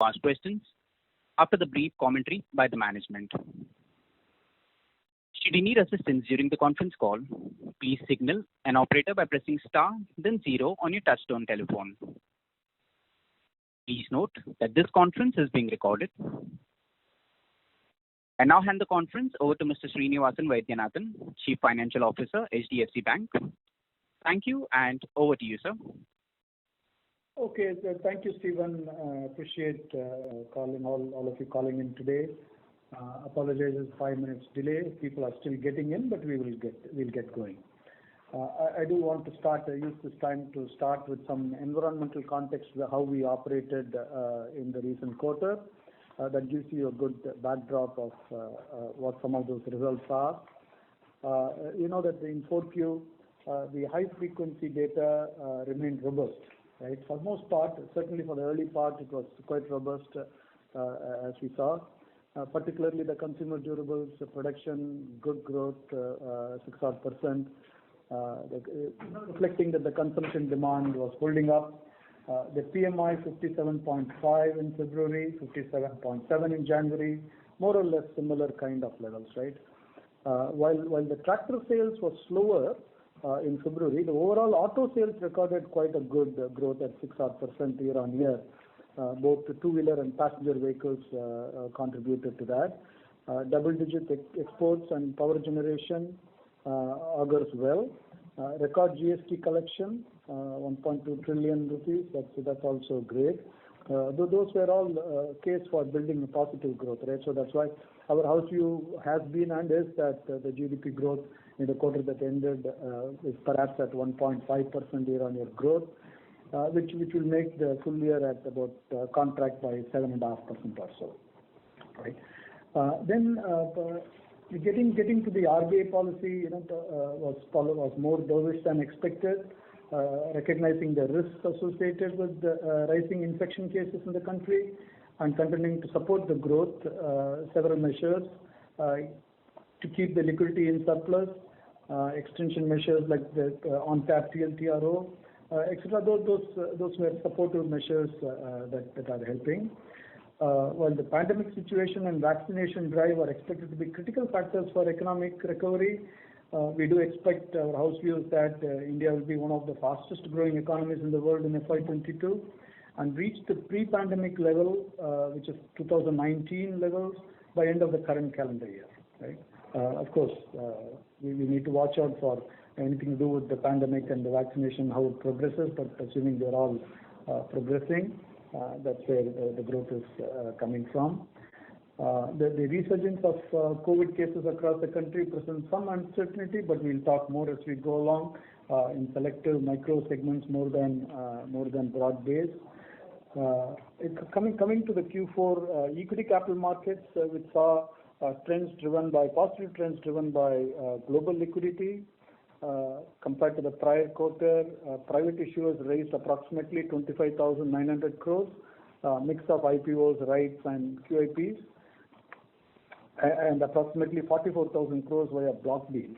Ask questions after the brief commentary by the management. Should you need assistance during the conference call, please signal an operator by pressing star then zero on your touchtone telephone. Please note that this conference is being recorded. I now hand the conference over to Mr. Srinivasan Vaidyanathan, Chief Financial Officer, HDFC Bank. Thank you, and over to you, sir. Okay, so thank you, Stephen. Appreciate calling all of you calling in today. Apologize for 5 minutes delay. People are still getting in, but we'll get going. I do want to use this time to start with some environmental context of how we operated in the recent quarter. That gives you a good backdrop of what some of those results are. You know that in 4Q, the high frequency data remained robust. Right? For most part, certainly for the early part, it was quite robust as we saw. Particularly the consumer durables production, good growth, 6%, reflecting that the consumption demand was holding up. The PMI 57.5 in February, 57.7 in January, more or less similar kind of levels, right? While the tractor sales was slower in February, the overall auto sales recorded quite a good growth at 6% year on year. Both the two-wheeler and passenger vehicles contributed to that. Double-digit exports and power generation augurs well. Record GST collection, 1.2 trillion rupees. That's also great. Those were all case for building a positive growth, right? So that's why our house view has been and is that the GDP growth in the quarter that ended is perhaps at 1.5% year-on-year growth, which will make the full year at about contract by 7.5% or so, right? Then getting to the RBI policy, was more dovish than expected, recognizing the risks associated with the rising infection cases in the country and continuing to support the growth. Several measures to keep the liquidity in surplus, extension measures like the on-tap TLTRO, etc. Those were supportive measures that are helping. While the pandemic situation and vaccination drive are expected to be critical factors for economic recovery, we do expect our house views that India will be one of the fastest growing economies in the world in FY22 and reach the pre-pandemic level, which is 2019 levels, by end of the current calendar year. Right? Of course, we need to watch out for anything to do with the pandemic and the vaccination, how it progresses, but assuming they're all progressing, that's where the growth is coming from. The resurgence of COVID cases across the country presents some uncertainty, but we'll talk more as we go along in selective micro segments more than broad base. Coming to the Q4 equity capital markets, which saw positive trends driven by global liquidity. Compared to the prior quarter, private issuers raised approximately 25,900 crores, mix of IPOs, rights, and QIPs, and approximately 44,000 crores via block deals.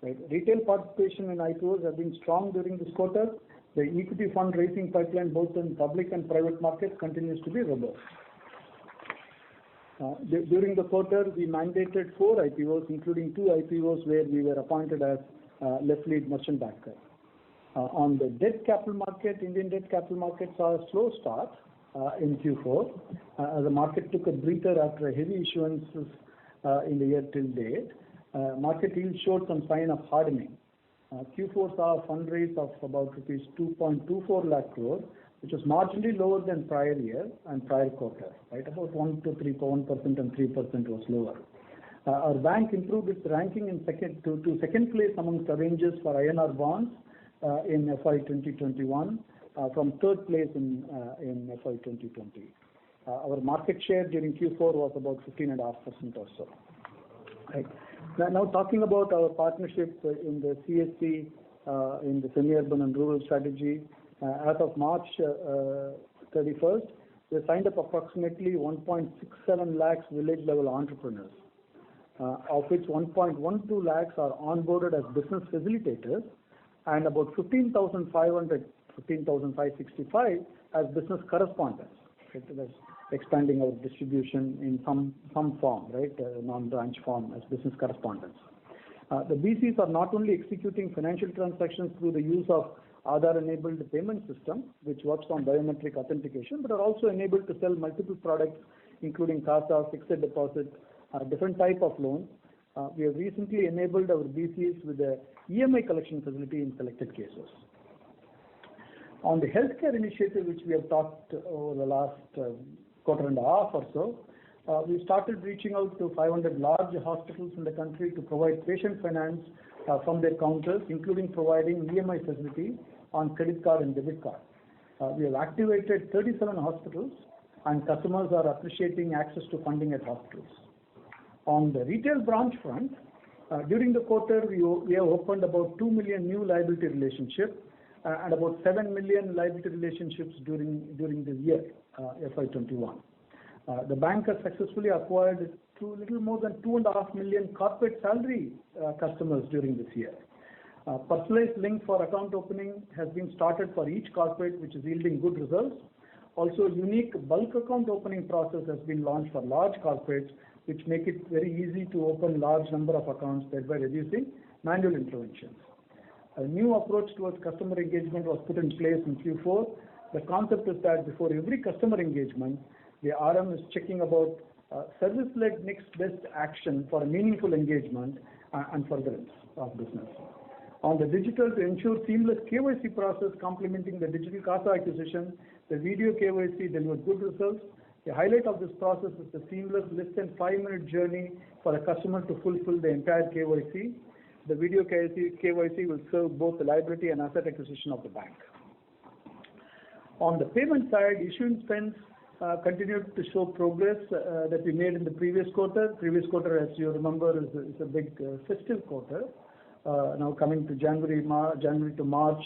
Right? Retail participation in IPOs have been strong during this quarter. The equity fundraising pipeline, both in public and private markets, continues to be robust. During the quarter, we mandated 4 IPOs, including 2 IPOs where we were appointed as left lead merchant banker. On the debt capital market, Indian debt capital markets saw a slow start in Q4 as the market took a breather after heavy issuances in the year till date. Market yield showed some sign of hardening. Q4 saw a fundraise of about rupees 2.24 lakh crore, which was marginally lower than prior year and prior quarter, right? About 1% to 3% and 3% was lower. Our bank improved its ranking in to second place amongst arrangers for INR bonds in FY 2021 from third place in FY 2020. Our market share during Q4 was about 15.5% or so. Right. Now talking about our partnership in the CSC, in the semi-urban and rural strategy, as of March 31st, we signed up approximately 1.67 lakhs village level entrepreneurs, of which 1.12 lakhs are onboarded as business facilitators and about 15,565 as business correspondents. That's expanding our distribution in some form, right? Non-branch form as business correspondents. The BCs are not only executing financial transactions through the use of Aadhaar-enabled payment system, which works on biometric authentication, but are also enabled to sell multiple products, including CASA, fixed deposit, different type of loans. We have recently enabled our BCs with a EMI collection facility in selected cases. On the healthcare initiative, which we have talked over the last quarter and a half or so, we started reaching out to 500 large hospitals in the country to provide patient finance from their counters, including providing EMI facility on credit card and debit card. We have activated 37 hospitals, and customers are appreciating access to funding at hospitals. On the retail branch front, during the quarter, we have opened about 2 million new liability relationships and about 7 million liability relationships during this year, FY21. The bank has successfully acquired a little more than 2.5 million corporate salary customers during this year. Personalized link for account opening has been started for each corporate, which is yielding good results. Also, unique bulk account opening process has been launched for large corporates, which make it very easy to open large number of accounts, thereby reducing manual interventions. A new approach towards customer engagement was put in place in Q4. The concept is that before every customer engagement, the RM is checking about service-led next best action for a meaningful engagement and furtherance of business. On the digital, to ensure seamless KYC process complementing the digital CASA acquisition, the video KYC delivered good results. The highlight of this process is the seamless less than 5-minute journey for a customer to fulfill the entire KYC. The video KYC will serve both the liability and asset acquisition of the bank. On the payment side, issuing spends continued to show progress that we made in the previous quarter. Previous quarter, as you remember, is a big festive quarter. Now coming to January to March,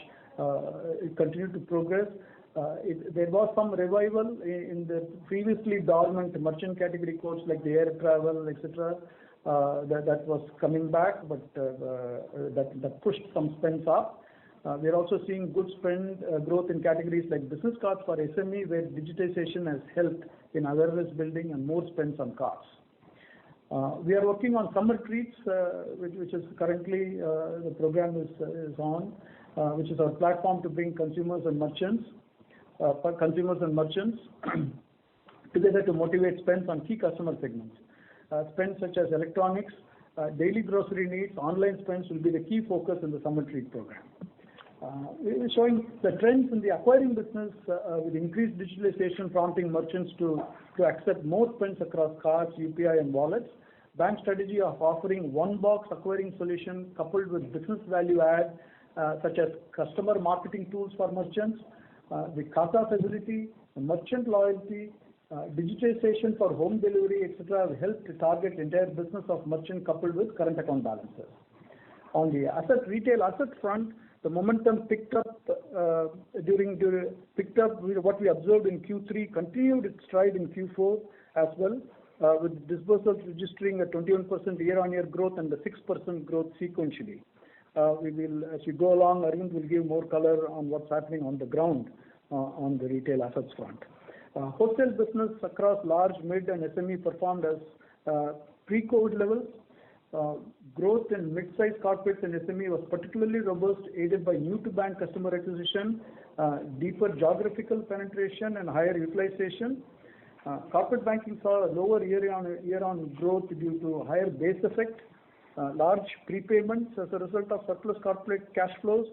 it continued to progress. There was some revival in the previously dormant merchant category codes like the air travel, etc. That was coming back, but that pushed some spends up. We are also seeing good spend growth in categories like business cards for SME, where digitization has helped in awareness building and more spends on cards. We are working on summer treats, which is currently the program is on, which is our platform to bring consumers and merchants together to motivate spends on key customer segments. Spends such as electronics, daily grocery needs, online spends will be the key focus in the summer treat program. We're showing the trends in the acquiring business with increased digitalization prompting merchants to accept more spends across cards, UPI and wallets. Bank strategy of offering one box acquiring solution coupled with business value add such as customer marketing tools for merchants, the CASA facility, merchant loyalty, digitization for home delivery, etc. have helped to target entire business of merchant coupled with current account balances. On the retail asset front, the momentum picked up what we observed in Q3, continued its stride in Q4 as well, with disbursements registering a 21% year-on-year growth and a 6% growth sequentially. We will, as we go along, Arvind will give more color on what's happening on the ground on the retail assets front. Wholesale business across large, mid and SME performed as pre-COVID levels. Growth in mid-sized corporates and SME was particularly robust, aided by new-to-bank customer acquisition, deeper geographical penetration and higher utilization. Corporate banking saw a lower year-on growth due to higher base effect, large prepayments as a result of surplus corporate cash flows,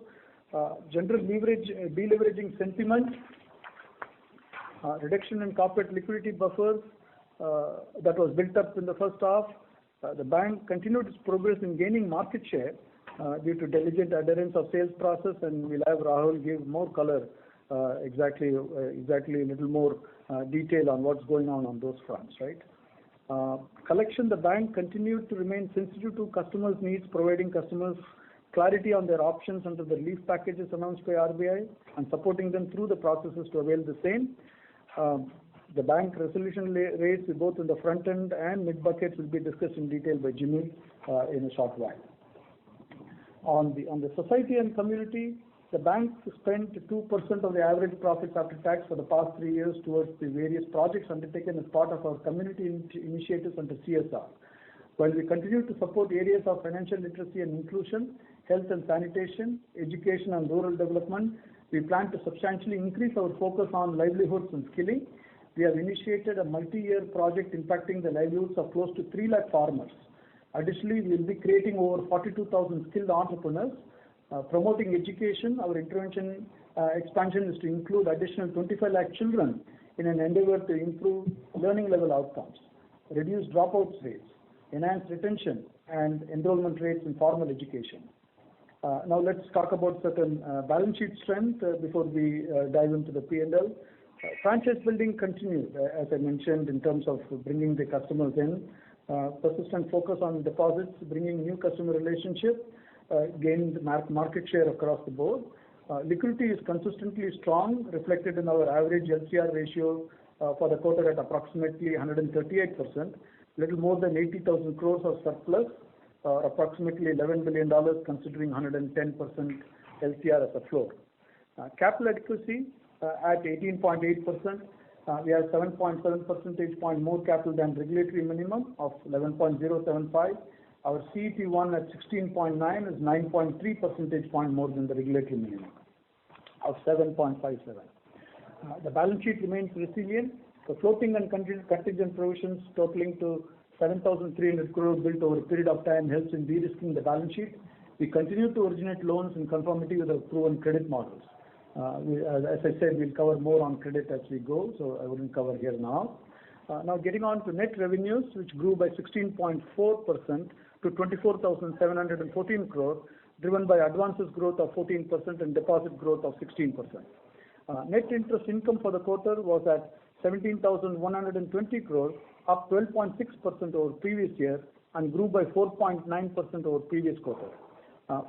general deleveraging sentiment, reduction in corporate liquidity buffers that was built up in the first half. The bank continued its progress in gaining market share due to diligent adherence of sales process, and we'll have Rahul give more color, exactly a little more detail on what's going on those fronts, right? Collection, the bank continued to remain sensitive to customers' needs, providing customers clarity on their options under the relief packages announced by RBI and supporting them through the processes to avail the same. The bank resolution rates both in the front end and mid buckets will be discussed in detail by Jimmy in a short while. On the society and community, The bank spent 2% of the average profits after tax for the past 3 years towards the various projects undertaken as part of our community initiatives under CSR. While we continue to support areas of financial literacy and inclusion, health and sanitation, education and rural development, we plan to substantially increase our focus on livelihoods and skilling. We have initiated a multi-year project impacting the livelihoods of close to 3 lakh farmers. Additionally, we will be creating over 42,000 skilled entrepreneurs. Promoting education, our intervention expansion is to include additional 25 lakh children in an endeavor to improve learning level outcomes, reduce dropouts rates, enhance retention and enrollment rates in formal education. Now let's talk about certain balance sheet strength before we dive into the P&L. Franchise building continued, as I mentioned, in terms of bringing the customers in. Persistent focus on deposits, bringing new customer relationship, gained market share across the board. Liquidity is consistently strong, reflected in our average LCR ratio for the quarter at approximately 138%, little more than 80,000 crores of surplus, approximately $11 billion considering 110% LCR as a floor. Capital adequacy at 18.8%. We have 7.7 percentage point more capital than regulatory minimum of 11.075. Our CET1 at 16.9 is 9.3 percentage point more than the regulatory minimum of 7.57. The balance sheet remains resilient. The floating and contingent provisions totaling to 7,300 crore built over a period of time helps in de-risking the balance sheet. We continue to originate loans in conformity with our proven credit models. As I said, we'll cover more on credit as we go, so I wouldn't cover here now. Now getting on to net revenues, which grew by 16.4% to 24,714 crore, driven by advances growth of 14% and deposit growth of 16%. Net interest income for the quarter was at 17,120 crore, up 12.6% over previous year and grew by 4.9% over previous quarter.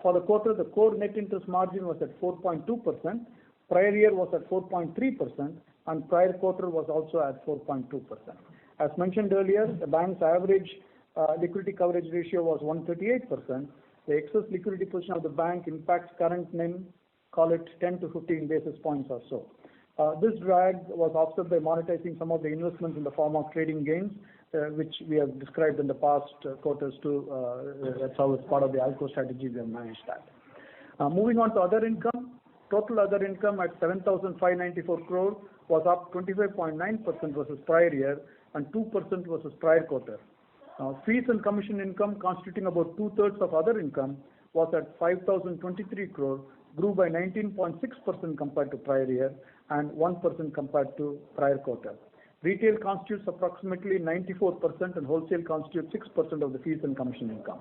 For the quarter, the core net interest margin was at 4.2%, prior year was at 4.3%, and prior quarter was also at 4.2%. As mentioned earlier, the bank's average liquidity coverage ratio was 138%. The excess liquidity position of the bank impacts current NIM, call it 10 to 15 basis points or so. This drag was offset by monetizing some of the investments in the form of trading gains, which we have described in the past quarters too. That's how it's part of the ALCO strategy we have managed that. Moving on to other income. Total other income at 7,594 crore was up 25.9% versus prior year and 2% versus prior quarter. Fees and commission income, constituting about 2/3 of other income, was at 5,023 crore, grew by 19.6% compared to prior year and 1% compared to prior quarter. Retail constitutes approximately 94% and wholesale constitutes 6% of the fees and commission income.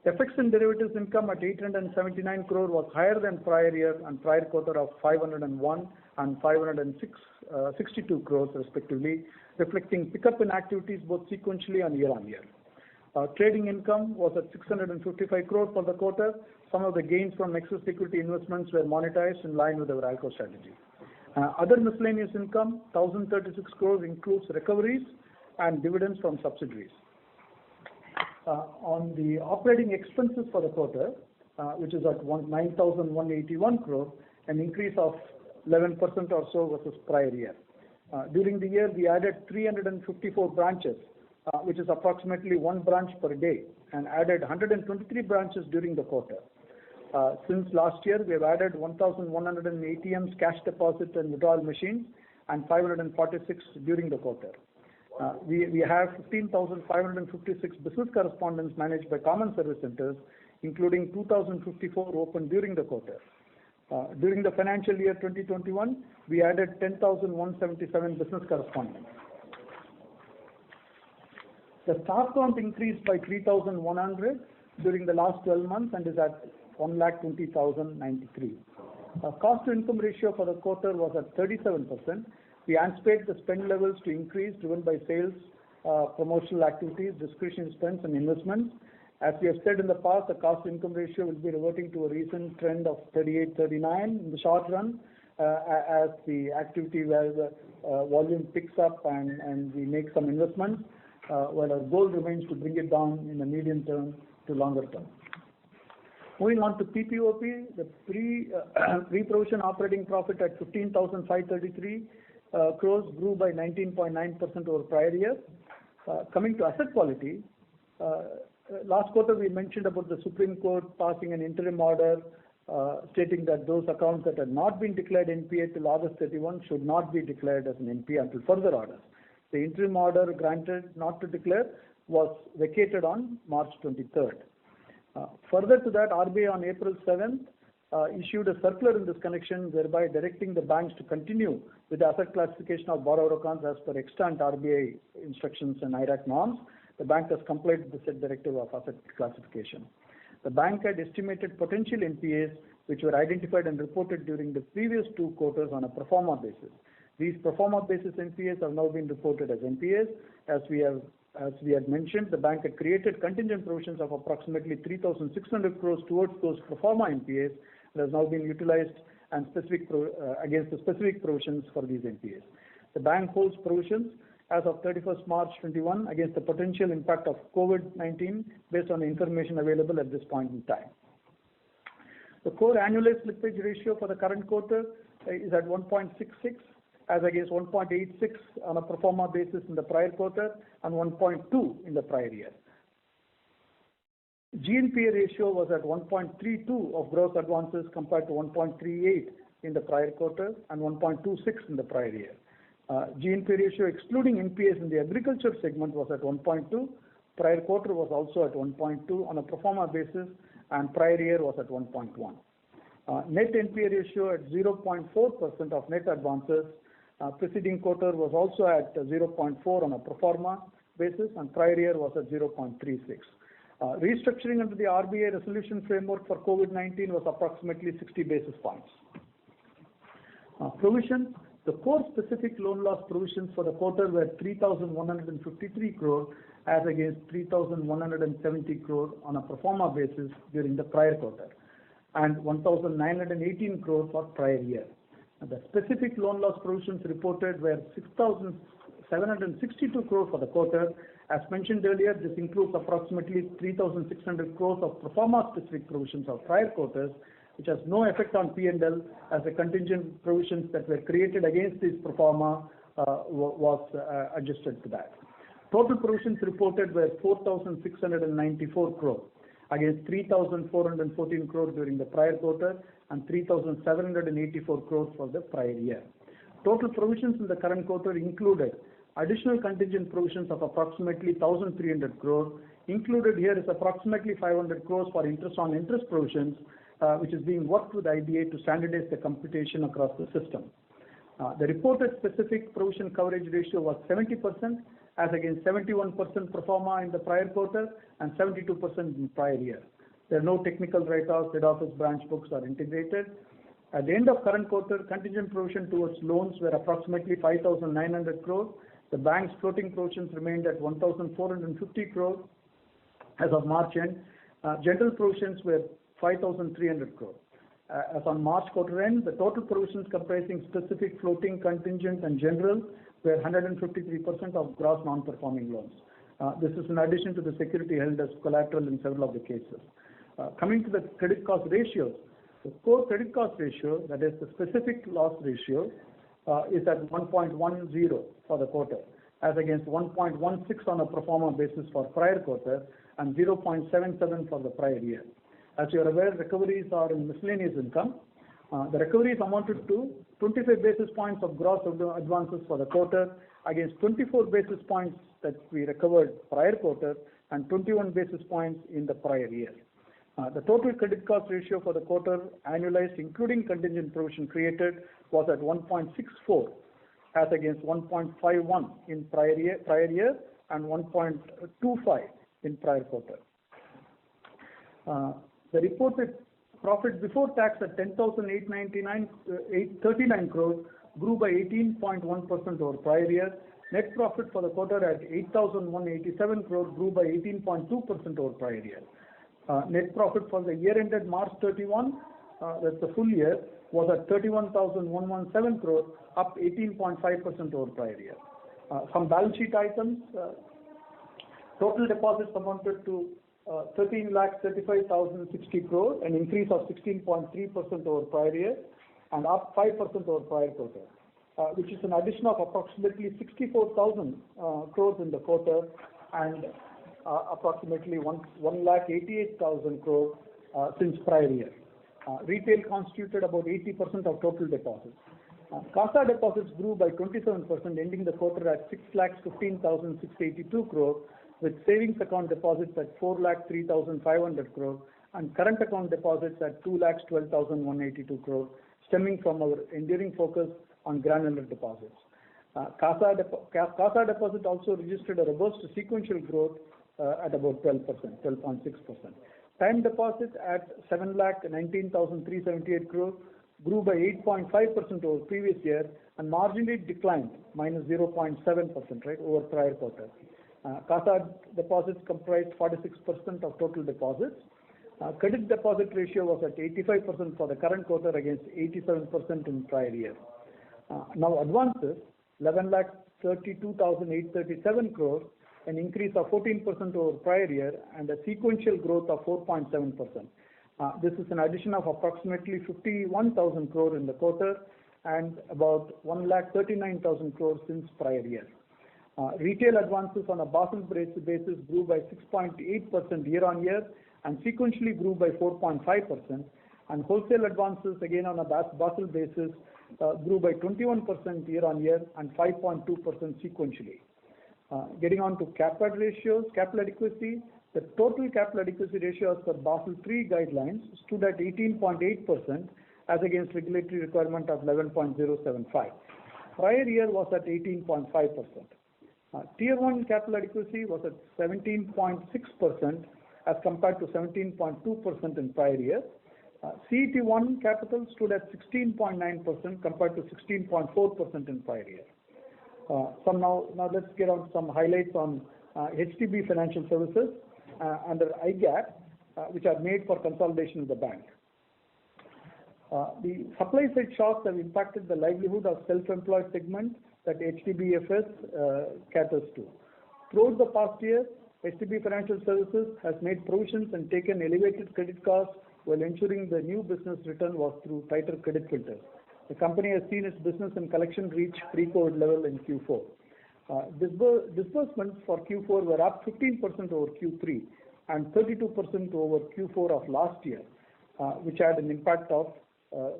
FX and derivatives income at 879 crore was higher than prior year and prior quarter of 501 and 562 crores respectively, reflecting pickup in activities both sequentially and year on year. Trading income was at 655 crore for the quarter. Some of the gains from excess equity investments were monetized in line with our ALCO strategy. Other miscellaneous income, 1,036 crores, includes recoveries and dividends from subsidiaries. On the operating expenses for the quarter, which is at 9,181 crore, an increase of 11% or so versus prior year. During the year, we added 354 branches, which is approximately 1 branch per day, and added 123 branches during the quarter. Since last year, we have added 1,100 ATMs, cash deposit and withdrawal machines, and 546 during the quarter. We have 15,556 business correspondents managed by common service centers, including 2,054 opened during the quarter. During the financial year 2021, we added 10,177 business correspondents. The staff count increased by 3,100 during the last 12 months and is at 1,20,093. Cost to income ratio for the quarter was at 37%. We anticipate the spend levels to increase driven by sales, promotional activities, discretionary spends and investments. As we have said in the past, the cost to income ratio will be reverting to a recent trend of 38-39 in the short run, as the activity where the volume picks up and we make some investments, while our goal remains to bring it down in the medium term to longer term. Moving on to PPOP, the pre-provision operating profit at 15,533 crores grew by 19.9% over prior year. Coming to asset quality, last quarter we mentioned about the Supreme Court passing an interim order stating that those accounts that had not been declared NPA till August 31 should not be declared as an NPA until further orders. The interim order granted not to declare was vacated on March 23rd. Further to that, RBI on April 7th issued a circular in this connection, whereby directing the banks to continue with the asset classification of borrower accounts as per extant RBI instructions and IRAC norms. The bank has complied with the said directive of asset classification. The bank had estimated potential NPAs which were identified and reported during the previous 2 quarters on a pro forma basis. These pro forma basis NPAs have now been reported as NPAs. As we had mentioned, the bank had created contingent provisions of approximately 3,600 crores towards those pro forma NPAs that has now been utilized and against the specific provisions for these NPAs. The bank holds provisions as of 31st March 21 against the potential impact of COVID-19 based on the information available at this point in time. The core annualized slippage ratio for the current quarter is at 1.66 as against 1.86 on a pro forma basis in the prior quarter and 1.2 in the prior year. GNPA ratio was at 1.32 of gross advances compared to 1.38 in the prior quarter and 1.26 in the prior year. GNPA ratio excluding NPAs in the agriculture segment was at 1.2. Prior quarter was also at 1.2 on a pro forma basis, and prior year was at 1.1. Net NPA ratio at 0.4% of net advances. Preceding quarter was also at 0.4 on a pro forma basis, and prior year was at 0.36. Restructuring under the RBI resolution framework for COVID-19 was approximately 60 basis points. Provisions. The core specific loan loss provisions for the quarter were 3,153 crore as against 3,170 crore on a pro forma basis during the prior quarter, and 1,918 crore for prior year. The specific loan loss provisions reported were 6,762 crore for the quarter. As mentioned earlier, this includes approximately 3,600 crores of pro forma specific provisions of prior quarters, which has no effect on P&L as the contingent provisions that were created against this pro forma was adjusted to that. Total provisions reported were 4,694 crore against 3,414 crore during the prior quarter and 3,784 crore for the prior year. Total provisions in the current quarter included additional contingent provisions of approximately 1,300 crore. Included here is approximately 500 crores for interest on interest provisions, which is being worked with IBA to standardize the computation across the system. The reported specific provision coverage ratio was 70% as against 71% pro forma in the prior quarter and 72% in prior year. There are no technical write-offs, head office branch books are integrated. At the end of current quarter, contingent provision towards loans were approximately 5,900 crore. The bank's floating provisions remained at 1,450 crore as of March end. General provisions were 5,300 crore. As on March quarter end, the total provisions comprising specific, floating, contingent and general were 153% of gross non-performing loans. This is in addition to the security held as collateral in several of the cases. Coming to the credit cost ratios, the core credit cost ratio, that is the specific loss ratio, is at 1.10 for the quarter, as against 1.16 on a pro forma basis for prior quarter and 0.77 for the prior year. As you are aware, recoveries are in miscellaneous income. The recoveries amounted to 25 basis points of gross advances for the quarter against 24 basis points that we recovered prior quarter and 21 basis points in the prior year. The total credit cost ratio for the quarter annualized, including contingent provision created, was at 1.64 as against 1.51 in prior year and 1.25 in prior quarter. The reported profit before tax at 10,839 crore grew by 18.1% over prior year. Net profit for the quarter at 8,187 crore grew by 18.2% over prior year. Net profit for the year ended March 31, that's the full year, was at 31,117 crore, up 18.5% over prior year. Some balance sheet items. Total deposits amounted to 13,35,060 crore, an increase of 16.3% over prior year and up 5% over prior quarter, which is an addition of approximately 64,000 crores in the quarter and approximately 1,88,000 crore since prior year. Retail constituted about 80% of total deposits. CASA deposits grew by 27%, ending the quarter at 6,15,682 crore, with savings account deposits at 4,03,500 crore and current account deposits at 2,12,182 crore, stemming from our enduring focus on granular deposits. CASA deposit also registered a robust sequential growth at about 12.6%. Time deposits at 7,19,378 crore grew by 8.5% over previous year and marginally declined minus 0.7% over prior quarter. CASA deposits comprised 46% of total deposits. Credit deposit ratio was at 85% for the current quarter against 87% in prior year. Now advances, 11,32,837 crore, an increase of 14% over prior year and a sequential growth of 4.7%. This is an addition of approximately 51,000 crore in the quarter and about 1,39,000 crore since prior year. Retail advances on a Basel basis grew by 6.8% year on year and sequentially grew by 4.5%, and wholesale advances again on a Basel basis grew by 21% year on year and 5.2% sequentially. Getting on to capital ratios, capital adequacy, the total capital adequacy ratio as per Basel III guidelines stood at 18.8% as against regulatory requirement of 11.075. Prior year was at 18.5%. Tier 1 capital adequacy was at 17.6% as compared to 17.2% in prior year. CET1 capital stood at 16.9% compared to 16.4% in prior year. Now let's get on some highlights on HDB Financial Services under IGAP, which are made for consolidation of the bank. The supply side shocks have impacted the livelihood of self-employed segment that HDBFS caters to. Throughout the past year, HDB Financial Services has made provisions and taken elevated credit costs while ensuring the new business return was through tighter credit filters. The company has seen its business and collection reach pre-COVID level in Q4. Disbursements for Q4 were up 15% over Q3 and 32% over Q4 of last year, which had an impact of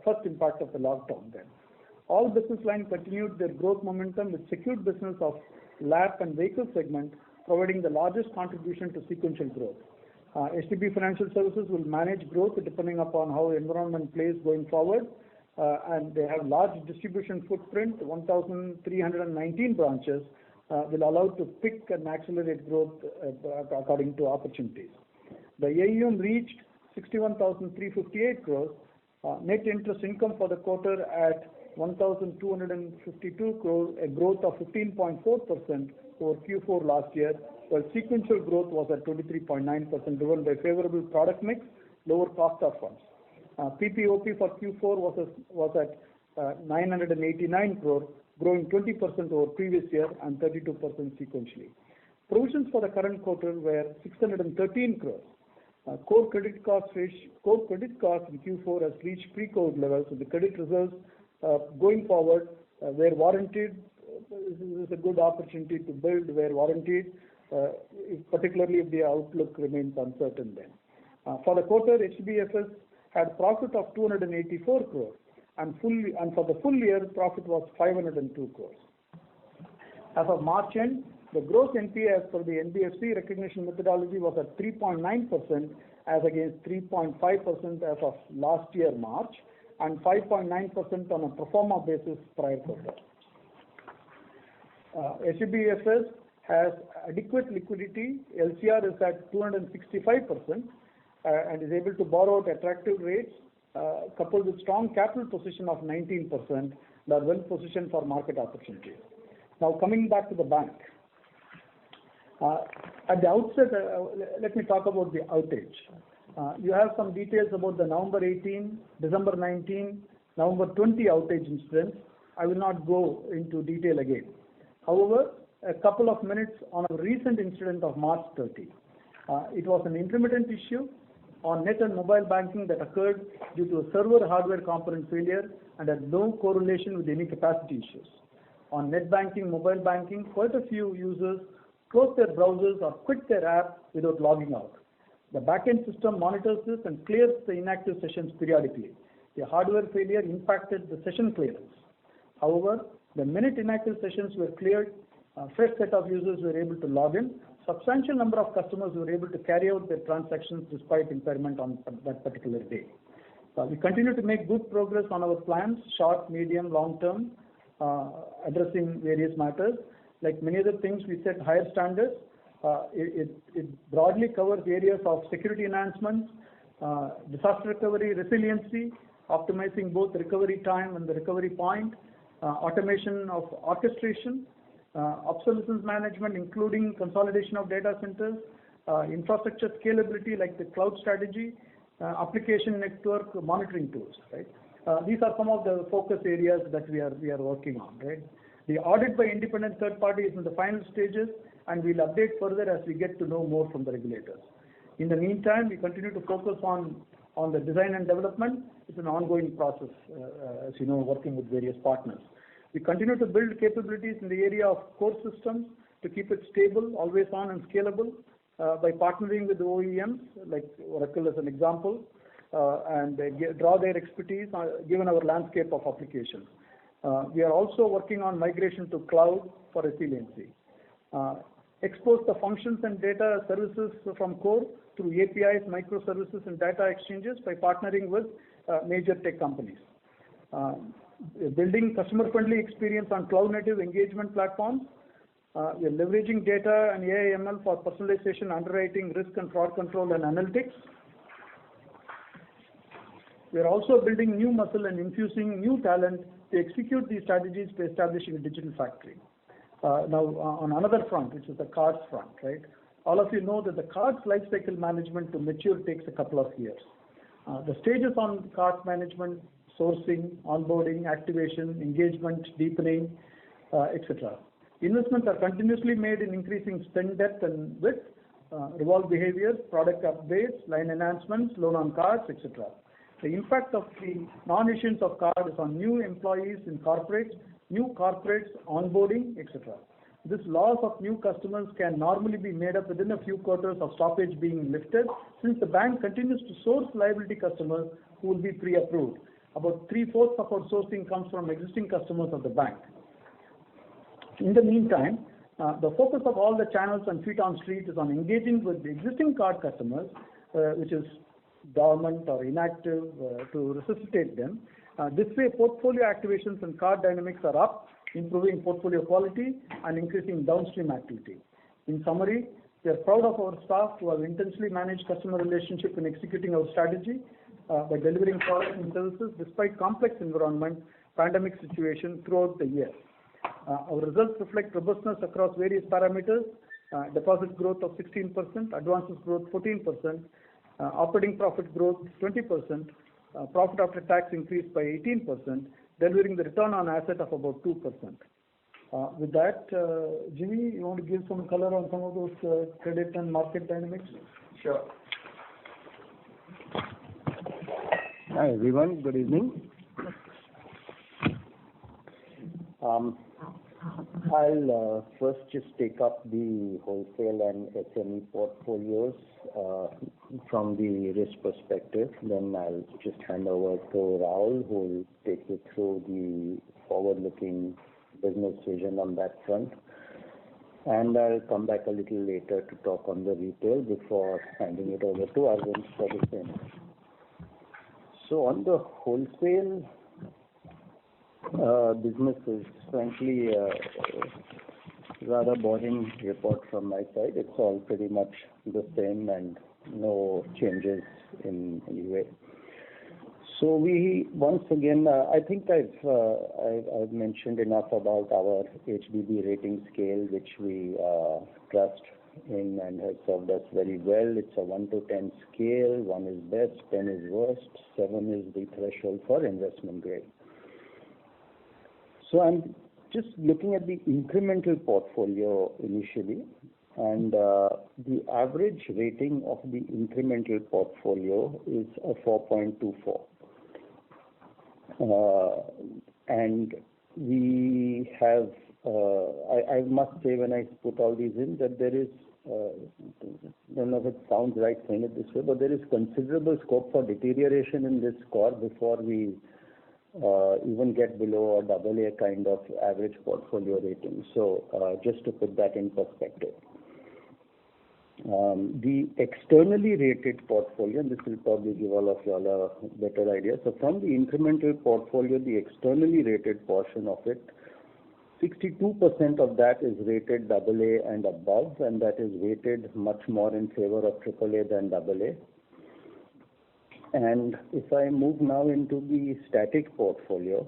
first impact of the lockdown then. All business lines continued their growth momentum with secured business of LAP and vehicle segment providing the largest contribution to sequential growth. HDB Financial Services will manage growth depending upon how the environment plays going forward, and they have large distribution footprint, 1,319 branches, will allow to pick and accelerate growth according to opportunities. The AUM reached 61,358 crores. Net interest income for the quarter at 1,252 crores, a growth of 15.4% over Q4 last year, while sequential growth was at 23.9%, driven by favorable product mix, lower cost of funds. PPOP for Q4 was at 989 crore, growing 20% over previous year and 32% sequentially. Provisions for the current quarter were 613 crores. Core credit cost in Q4 has reached pre-COVID levels, with the credit reserves going forward where warranted. This is a good opportunity to build where warranted, particularly if the outlook remains uncertain then. For the quarter, HDBFS had profit of 284 crores and for the full year profit was 502 crores. As of March end, the gross NPA as per the NBFC recognition methodology was at 3.9% as against 3.5% as of last year March and 5.9% on a pro forma basis prior quarter. HDBFS has adequate liquidity. LCR is at 265% and is able to borrow at attractive rates, coupled with strong capital position of 19%, they are well positioned for market opportunities. Now coming back to the bank. At the outset, let me talk about the outage. You have some details about the November 18, December 19, November 20 outage incidents. I will not go into detail again. However, a couple of minutes on a recent incident of March 30. It was an intermittent issue on net and mobile banking that occurred due to a server hardware component failure and had no correlation with any capacity issues. On net banking, mobile banking, quite a few users closed their browsers or quit their app without logging out. The backend system monitors this and clears the inactive sessions periodically. The hardware failure impacted the session clearance. However, the minute inactive sessions were cleared, a fresh set of users were able to log in. Substantial number of customers were able to carry out their transactions despite impairment on that particular day. We continue to make good progress on our plans, short, medium, long term, addressing various matters. Like many other things, we set higher standards. It broadly covers areas of security enhancements, disaster recovery, resiliency, optimizing both recovery time and the recovery point, automation of orchestration, obsolescence management, including consolidation of data centers, infrastructure scalability like the cloud strategy, application network monitoring tools. Right? These are some of the focus areas that we are working on. Right? The audit by independent third party is in the final stages, and we'll update further as we get to know more from the regulators. In the meantime, we continue to focus on the design and development. It's an ongoing process, as you know, working with various partners. We continue to build capabilities in the area of core systems to keep it stable, always on and scalable by partnering with the OEMs, like Oracle as an example, and draw their expertise given our landscape of applications. We are also working on migration to cloud for resiliency. Expose the functions and data services from core through APIs, microservices, and data exchanges by partnering with major tech companies. Building customer-friendly experience on cloud-native engagement platforms. We are leveraging data and AI/ML for personalization, underwriting, risk and fraud control, and analytics. We are also building new muscle and infusing new talent to execute these strategies by establishing a digital factory. Now, on another front, which is the cards front, right? All of you know that the cards lifecycle management to mature takes a couple of years. The stages on cards management, sourcing, onboarding, activation, engagement, deepening, etc. Investments are continuously made in increasing spend depth and width, revolve behaviors, product updates, line enhancements, loan on cards, etc. The impact of the non-issuance of card is on new employees in corporates, new corporates onboarding, etc. This loss of new customers can normally be made up within a few quarters of stoppage being lifted, since the bank continues to source liability customers who will be pre-approved. About 3/4 of our sourcing comes from existing customers of the bank. In the meantime, the focus of all the channels and feet on street is on engaging with the existing card customers, which is dormant or inactive, to resuscitate them. This way, portfolio activations and card dynamics are up, improving portfolio quality and increasing downstream activity. In summary, we are proud of our staff who have intensely managed customer relationship in executing our strategy by delivering products and services despite complex environment, pandemic situation throughout the year. Our results reflect robustness across various parameters, deposit growth of 16%, advances growth 14%, operating profit growth 20%, profit after tax increased by 18%, delivering the return on asset of about 2%. With that, Jimmy, you want to give some color on some of those credit and market dynamics? Sure. Hi everyone, good evening. I'll first just take up the wholesale and SME portfolios from the risk perspective. Then I'll just hand over to Rahul, who will take you through the forward-looking business vision on that front. And I'll come back a little later to talk on the retail before handing it over to Arvind for the same. So on the wholesale businesses, frankly, rather boring report from my side. It's all pretty much the same and no changes in any way. So we once again, I think I've mentioned enough about our HBB rating scale, which we trust in and has served us very well. It's a 1 to 10 scale. 1 is best, 10 is worst, 7 is the threshold for investment grade. So I'm just looking at the incremental portfolio initially. and the average rating of the incremental portfolio is a 4.24. And we have, I must say when I put all these in that there is, I don't know if it sounds right saying it this way, but there is considerable scope for deterioration in this score before we even get below a AA kind of average portfolio rating. So just to put that in perspective. The externally rated portfolio, and this will probably give all of you all a better idea. So from the incremental portfolio, the externally rated portion of it, 62% of that is rated AA and above, and that is weighted much more in favor of AAA than AA. And if I move now into the static portfolio,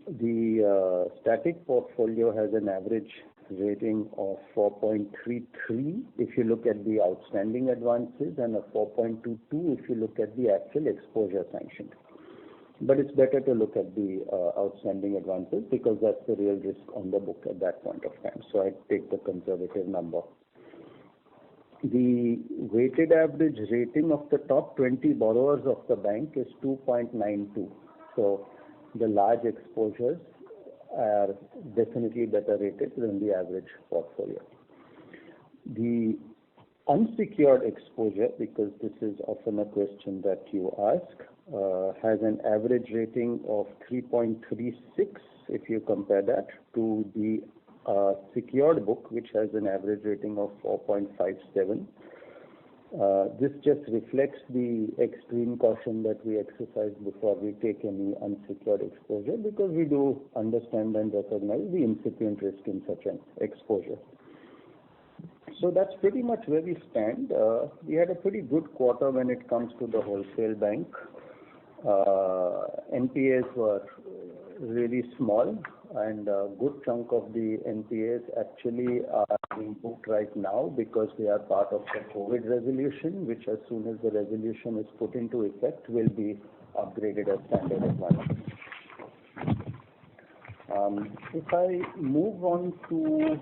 the static portfolio has an average rating of 4.33 if you look at the outstanding advances, and a 4.22 if you look at the actual exposure sanctioned. But it's better to look at the outstanding advances because that's the real risk on the book at that point of time. So I take the conservative number. The weighted average rating of the top 20 borrowers of the bank is 2.92. So the large exposures are definitely better rated than the average portfolio. The unsecured exposure, because this is often a question that you ask, has an average rating of 3.36 if you compare that to the secured book, which has an average rating of 4.57. This just reflects the extreme caution that we exercise before we take any unsecured exposure, because we do understand and recognize the incipient risk in such an exposure. So that's pretty much where we stand. We had a pretty good quarter when it comes to the wholesale bank. NPAs were really small, and a good chunk of the NPAs actually are being booked right now because they are part of the COVID resolution, which as soon as the resolution is put into effect will be upgraded as standard advances. If I move on to,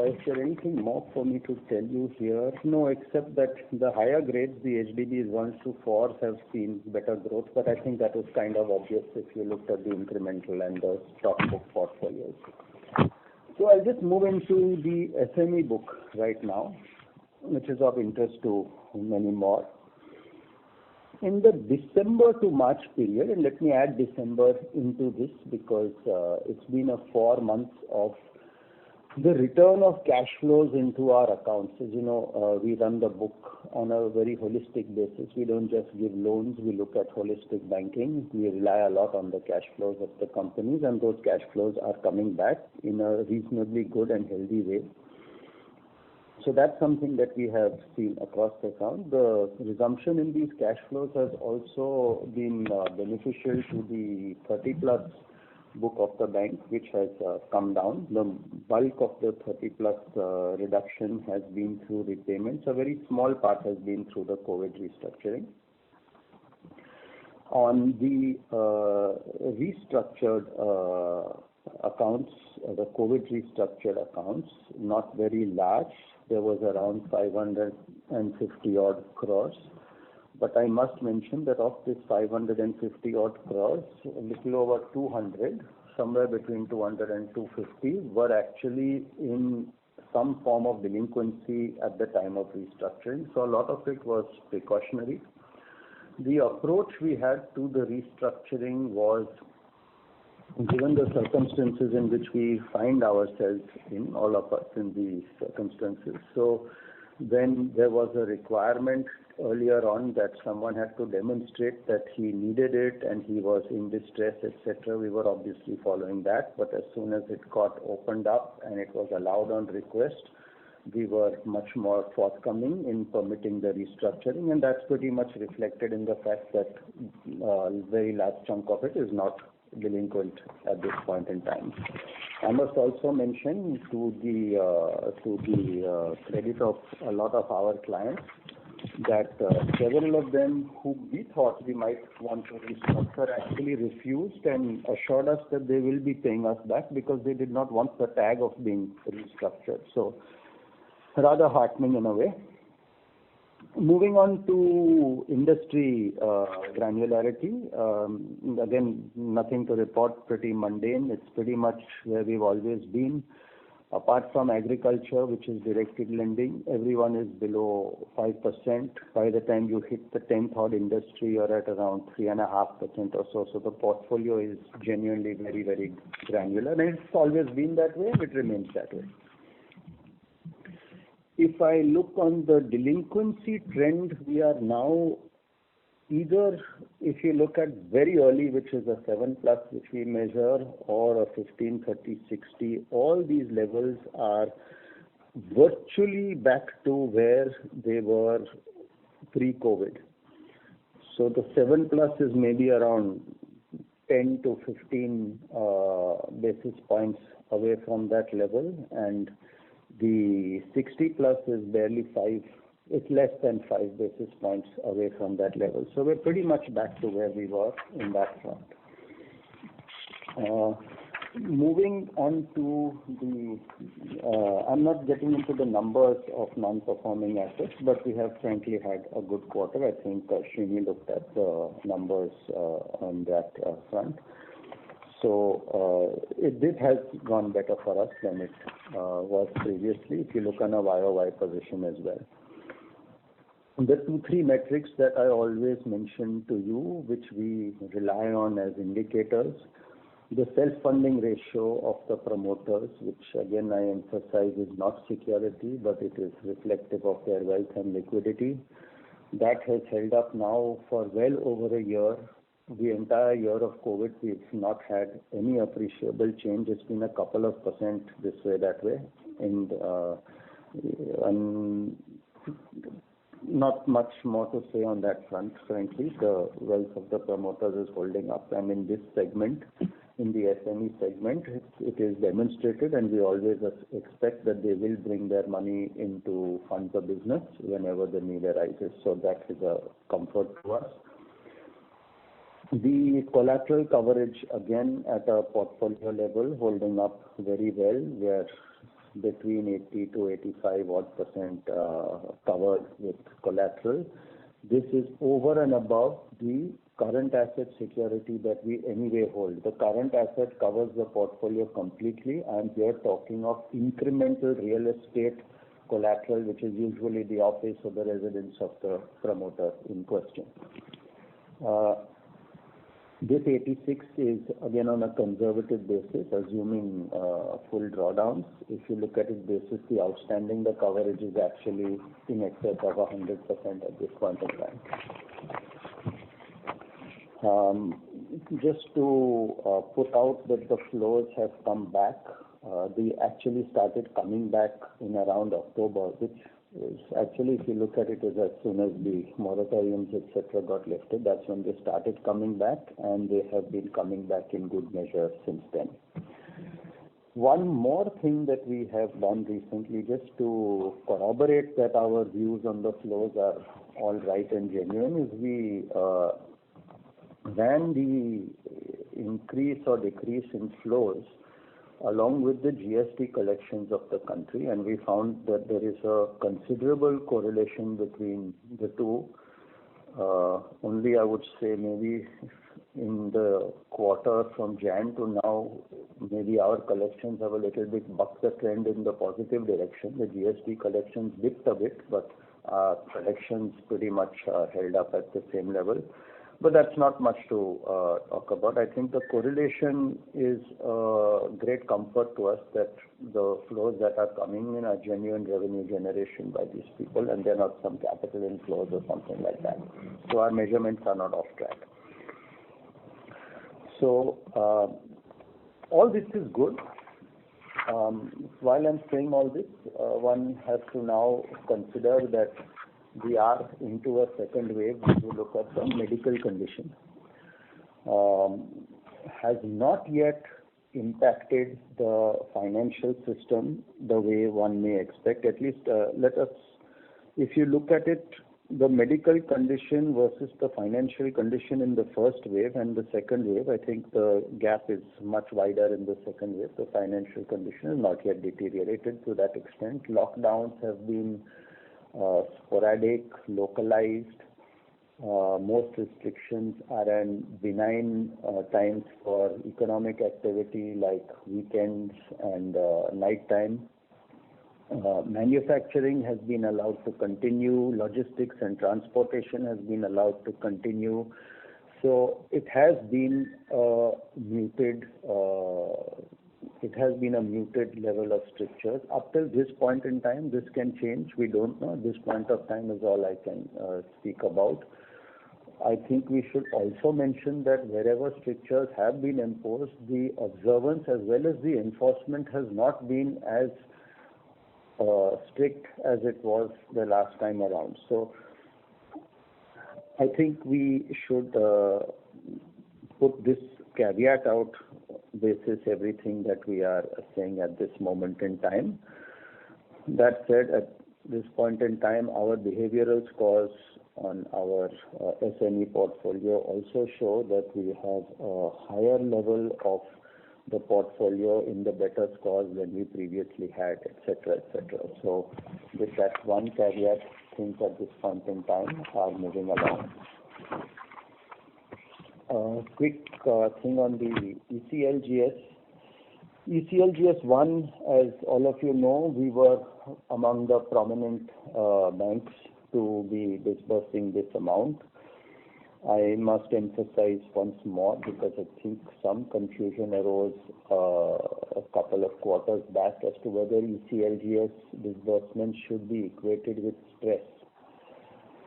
is there anything more for me to tell you here? No, except that the higher grades, the HDBs 1s to 4s, have seen better growth, but I think that was kind of obvious if you looked at the incremental and the stock book portfolios. So I'll just move into the SME book right now, which is of interest to many more. In the December to March period, and let me add December into this because it's been a 4 months of the return of cash flows into our accounts. As you know, we run the book on a very holistic basis. We don't just give loans, we look at holistic banking. We rely a lot on the cash flows of the companies, and those cash flows are coming back in a reasonably good and healthy way. So that's something that we have seen across the account. The resumption in these cash flows has also been beneficial to the 30-plus book of the bank, which has come down. The bulk of the 30-plus reduction has been through repayments. A very small part has been through the COVID restructuring. On the restructured accounts, the COVID restructured accounts, not very large. There was around 550 odd crores. But I must mention that of this 550 odd crores, a little over 200, somewhere between 200 and 250, were actually in some form of delinquency at the time of restructuring. So a lot of it was precautionary. The approach we had to the restructuring was, given the circumstances in which we find ourselves in, all of us in these circumstances. So when there was a requirement earlier on that someone had to demonstrate that he needed it and he was in distress, etc., we were obviously following that. But as soon as it got opened up and it was allowed on request, we were much more forthcoming in permitting the restructuring, and that's pretty much reflected in the fact that a very large chunk of it is not delinquent at this point in time. I must also mention to the credit of a lot of our clients that several of them who we thought we might want to restructure actually refused and assured us that they will be paying us back because they did not want the tag of being restructured. So rather heartening in a way. Moving on to industry granularity, again, nothing to report, pretty mundane. It's pretty much where we've always been. Apart from agriculture, which is directed lending, everyone is below 5%. By the time you hit the 10th odd industry, you're at around 3.5% or so. So the portfolio is genuinely very, very granular. And it's always been that way, and it remains that way. If I look on the delinquency trend, we are now either, if you look at very early, which is a 7+, which we measure, or a 15, 30, 60, all these levels are virtually back to where they were pre-COVID. So the 7+ is maybe around 10 to 15 basis points away from that level, and the 60+ is barely 5. It's less than 5 basis points away from that level. So we're pretty much back to where we were in that front. Moving on to the, I'm not getting into the numbers of non-performing assets, but we have frankly had a good quarter. I think Srini looked at the numbers on that front. So this has gone better for us than it was previously, if you look on a YOY position as well. The 2-3 metrics that I always mention to you, which we rely on as indicators, the self-funding ratio of the promoters, which again I emphasize is not security, but it is reflective of their wealth and liquidity. That has held up now for well over a year. The entire year of COVID, we've not had any appreciable change. It's been a couple of percent this way, that way, and not much more to say on that front, frankly. The wealth of the promoters is holding up, and in this segment, in the SME segment, it is demonstrated, and we always expect that they will bring their money into fund the business whenever the need arises. So that is a comfort to us. The collateral coverage, again, at a portfolio level, holding up very well. We are between 80 to 85 odd percent covered with collateral. This is over and above the current asset security that we anyway hold. The current asset covers the portfolio completely, and we are talking of incremental real estate collateral, which is usually the office or the residence of the promoter in question. This 86 is again on a conservative basis, assuming full drawdowns. If you look at it basis the outstanding, the coverage is actually in excess of 100% at this point in time. Just to put out that the flows have come back. They actually started coming back in around October, which is actually, if you look at it, is as soon as the moratoriums, etc., got lifted, that's when they started coming back, and they have been coming back in good measure since then. One more thing that we have done recently, just to corroborate that our views on the flows are all right and genuine, is we ran the increase or decrease in flows along with the GST collections of the country, and we found that there is a considerable correlation between the two. Only I would say maybe in the quarter from Jan to now, maybe our collections have a little bit bucked the trend in the positive direction. The GST collections dipped a bit, but collections pretty much held up at the same level. But that's not much to talk about. I think the correlation is a great comfort to us that the flows that are coming in are genuine revenue generation by these people, and they're not some capital inflows or something like that. So our measurements are not off track. So all this is good. While I'm saying all this, one has to now consider that we are into a second wave. If you look at the medical condition, has not yet impacted the financial system the way one may expect. At least let us, if you look at it, the medical condition versus the financial condition in the first wave and the second wave, I think the gap is much wider in the second wave. The financial condition is not yet deteriorated to that extent. Lockdowns have been sporadic, localized. Most restrictions are in benign times for economic activity like weekends and night time. Manufacturing has been allowed to continue, logistics and transportation has been allowed to continue. So it has been a muted level of strictures. Up till this point in time, this can change. We don't know. At this point of time is all I can speak about. I think we should also mention that wherever strictures have been imposed, the observance as well as the enforcement has not been as strict as it was the last time around. So I think we should put this caveat out basis everything that we are saying at this moment in time. That said, at this point in time, our behavioral scores on our SME portfolio also show that we have a higher level of the portfolio in the better scores than we previously had, etc., etc. So with that one caveat, things at this point in time are moving along. Quick thing on the ECLGS. ECLGS 1, as all of you know, we were among the prominent banks to be disbursing this amount. I must emphasize once more because I think some confusion arose a couple of quarters back as to whether ECLGS disbursements should be equated with stress.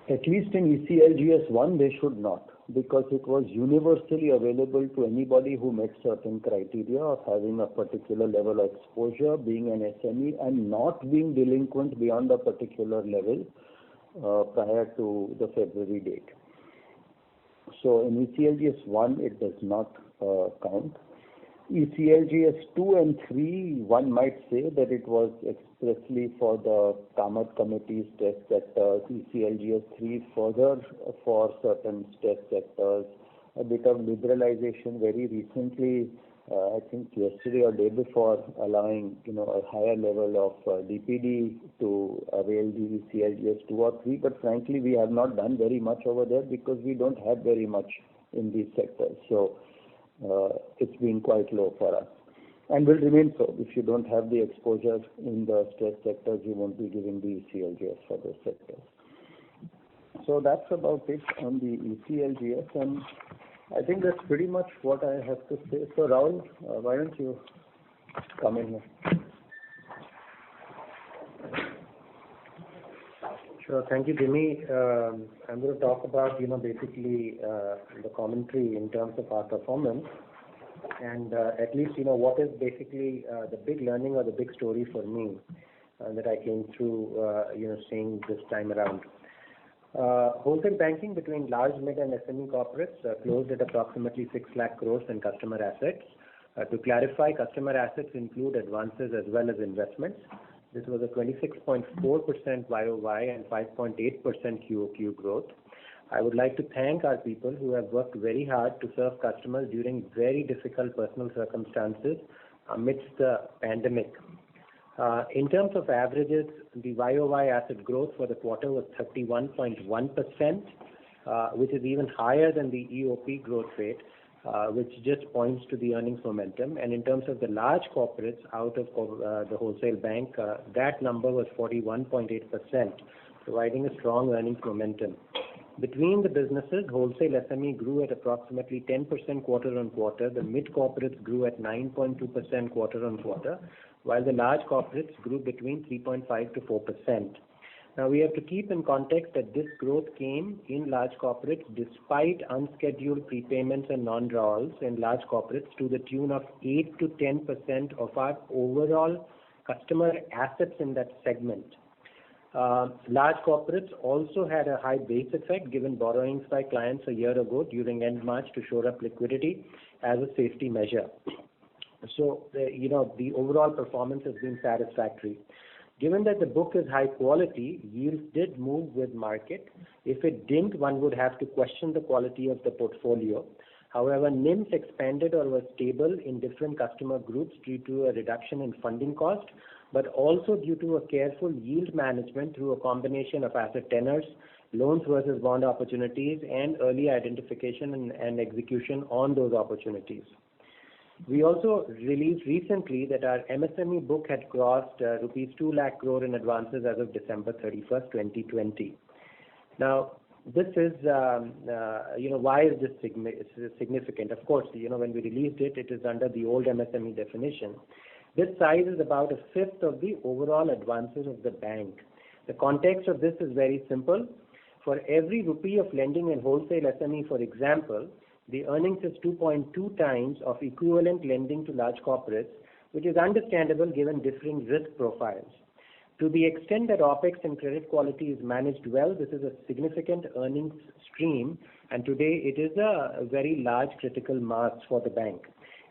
At least in ECLGS 1, they should not, because it was universally available to anybody who met certain criteria of having a particular level of exposure, being an SME, and not being delinquent beyond a particular level prior to the February date. So in ECLGS 1, it does not count. ECLGS 2 and 3, one might say that it was expressly for the Kamath Committee's stress sectors. ECLGS 3 further for certain stress sectors. A bit of liberalization very recently, I think yesterday or day before, allowing a higher level of DPD to avail the ECLGS 2 or 3. But frankly, we have not done very much over there because we don't have very much in these sectors. So it's been quite low for us and will remain so. If you don't have the exposure in the stress sectors, you won't be giving the ECLGS for those sectors. So that's about it on the ECLGS, and I think that's pretty much what I have to say. So Rahul, why don't you come in here? Sure. Thank you, Jimmy. I'm going to talk about, basically the commentary in terms of our performance and at least, what is basically the big learning or the big story for me that I came through, seeing this time around. Wholesale banking between large, mid and SME corporates closed at approximately 6 lakh crores in customer assets. To clarify, customer assets include advances as well as investments. This was a 26.4% YOY and 5.8% QOQ growth. I would like to thank our people who have worked very hard to serve customers during very difficult personal circumstances amidst the pandemic. In terms of averages, the YOY asset growth for the quarter was 31.1%, which is even higher than the EOP growth rate, which just points to the earnings momentum. And in terms of the large corporates out of the wholesale bank, that number was 41.8%, providing a strong earnings momentum. Between the businesses, wholesale SME grew at approximately 10% quarter on quarter. The mid corporates grew at 9.2% quarter on quarter, while the large corporates grew between 3.5 to 4%. Now, we have to keep in context that this growth came in large corporates despite unscheduled prepayments and non-drawals in large corporates to the tune of 8 to 10% of our overall customer assets in that segment. Large corporates also had a high base effect given borrowings by clients a year ago during end March to shore up liquidity as a safety measure. So, the overall performance has been satisfactory. Given that the book is high quality, yields did move with market. If it didn't, one would have to question the quality of the portfolio. However, NIMs expanded or were stable in different customer groups due to a reduction in funding cost, but also due to a careful yield management through a combination of asset tenors, loans versus bond opportunities, and early identification and execution on those opportunities. We also released recently that our MSME book had crossed rupees 2 lakh crore in advances as of December 31st, 2020. Now, this is, why is this significant? Of course, when we released it, it is under the old MSME definition. This size is about a fifth of the overall advances of the bank. The context of this is very simple. For every rupee of lending in wholesale SME, for example, the earnings is 2.2 times of equivalent lending to large corporates, which is understandable given differing risk profiles. To the extent that OPEX and credit quality is managed well, this is a significant earnings stream, and today it is a very large critical mass for the bank.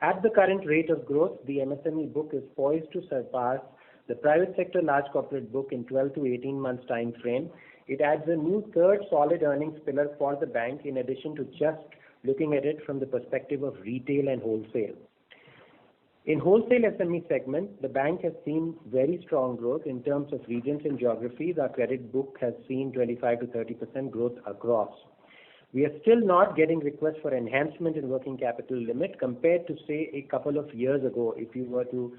At the current rate of growth, the MSME book is poised to surpass the private sector large corporate book in 12 to 18 months time frame. It adds a new third solid earnings pillar for the bank in addition to just looking at it from the perspective of retail and wholesale. In wholesale SME segment, the bank has seen very strong growth in terms of regions and geographies. Our credit book has seen 25 to 30% growth across. We are still not getting requests for enhancement in working capital limit compared to, say, a couple of years ago if you were to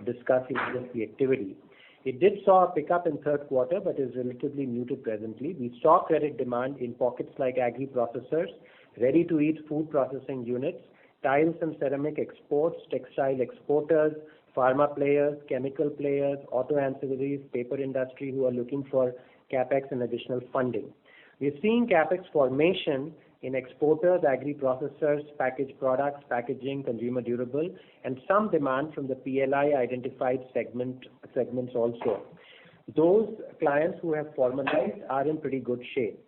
discuss the activity. It did saw a pickup in third quarter, but is relatively muted presently. We saw credit demand in pockets like agri-processors, ready-to-eat food processing units, tiles and ceramic exports, textile exporters, pharma players, chemical players, auto ancillaries, paper industry who are looking for capex and additional funding. We're seeing capex formation in exporters, agri-processors, packaged products, packaging, consumer durable, and some demand from the PLI identified segments also. Those clients who have formalized are in pretty good shape.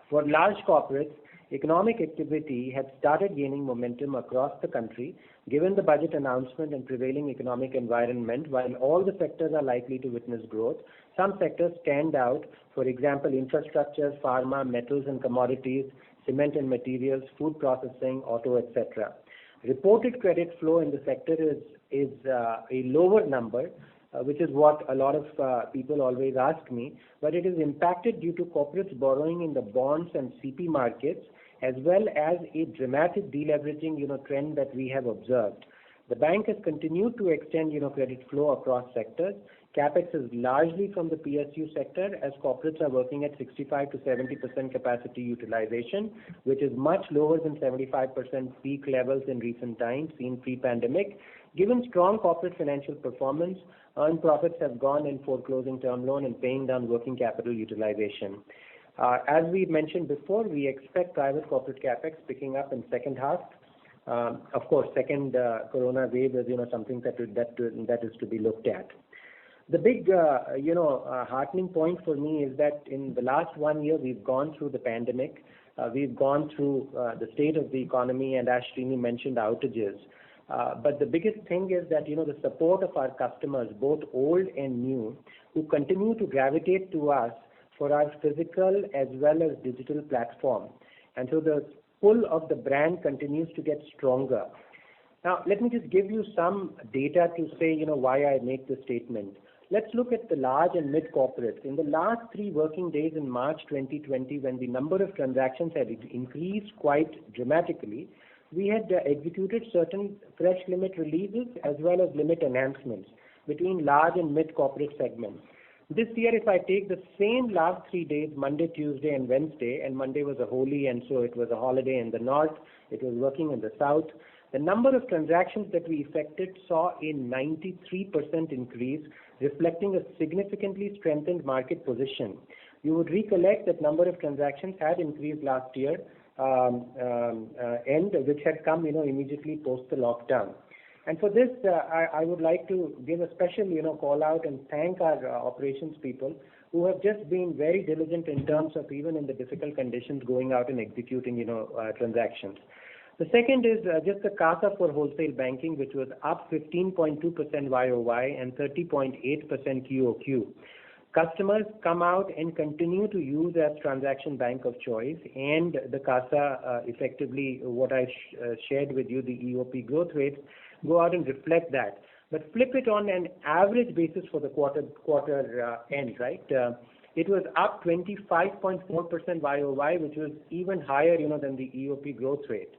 For large corporates, economic activity had started gaining momentum across the country given the budget announcement and prevailing economic environment. While all the sectors are likely to witness growth, some sectors stand out. For example, infrastructure, pharma, metals and commodities, cement and materials, food processing, auto, etc. Reported credit flow in the sector is a lower number, which is what a lot of people always ask me, but it is impacted due to corporates borrowing in the bonds and CP markets, as well as a dramatic deleveraging trend that we have observed. The bank has continued to extend credit flow across sectors. Capex is largely from the PSU sector as corporates are working at 65 to 70% capacity utilization, which is much lower than 75% peak levels in recent times seen pre-pandemic. Given strong corporate financial performance, earned profits have gone in foreclosing term loan and paying down working capital utilization. As we mentioned before, we expect private corporate capex picking up in second half. Of course, second corona wave is something that is to be looked at. The big heartening point for me is that in the last 1 year we've gone through the pandemic, we've gone through the state of the economy, and as Srini mentioned, outages. But the biggest thing is that the support of our customers, both old and new, who continue to gravitate to us for our physical as well as digital platform. And so the pull of the brand continues to get stronger. Now, let me just give you some data to say, why I make this statement. Let's look at the large and mid corporates. In the last 3 working days in March 2020, when the number of transactions had increased quite dramatically, we had executed certain fresh limit releases as well as limit enhancements between large and mid corporate segments. This year, if I take the same last 3 days, Monday, Tuesday and Wednesday, and Monday was a holy and so it was a holiday in the north, it was working in the south, the number of transactions that we effected saw a 93% increase, reflecting a significantly strengthened market position. You would recollect that number of transactions had increased last year, which had come immediately post the lockdown. And for this, I would like to give a special call out and thank our operations people who have just been very diligent in terms of even in the difficult conditions going out and executing transactions. The second is just the CASA for wholesale banking, which was up 15.2% YOY and 30.8% QOQ. Customers come out and continue to use as transaction bank of choice, and the CASA effectively, what I shared with you, the EOP growth rates, go out and reflect that. But flip it on an average basis for the quarter end, right? It was up 25.4% YOY, which was even higher, than the EOP growth rate.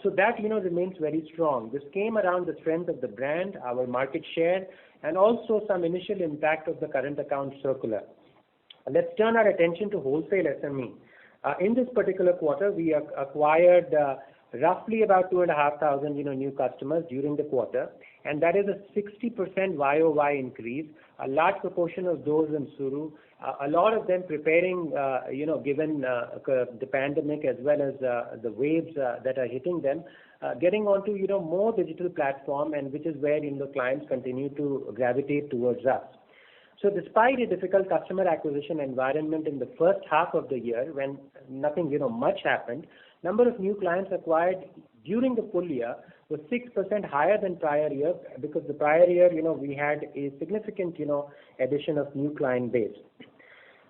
So that, remains very strong. This came around the strength of the brand, our market share, and also some initial impact of the current account circular. Let's turn our attention to wholesale SME. In this particular quarter, we acquired roughly about 2,500, new customers during the quarter, and that is a 60% YOY increase. A large proportion of those in Suru, a lot of them preparing, given the pandemic as well as the waves that are hitting them, getting onto, more digital platform, and which is where, clients continue to gravitate towards us. So despite a difficult customer acquisition environment in the first half of the year, when nothing, much happened, number of new clients acquired during the full year was 6% higher than prior year, because the prior year, we had a significant, addition of new client base.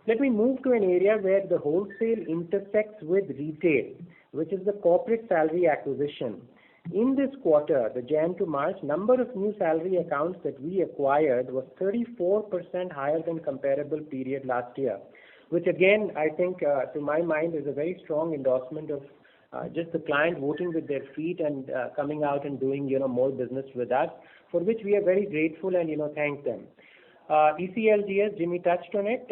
Let me move to an area where the wholesale intersects with retail, which is the corporate salary acquisition. In this quarter, the Jan to March, number of new salary accounts that we acquired was 34% higher than comparable period last year, which again, I think, to my mind, is a very strong endorsement of just the client voting with their feet and coming out and doing, more business with us, for which we are very grateful and, thank them. ECLGS, Jimmy touched on it.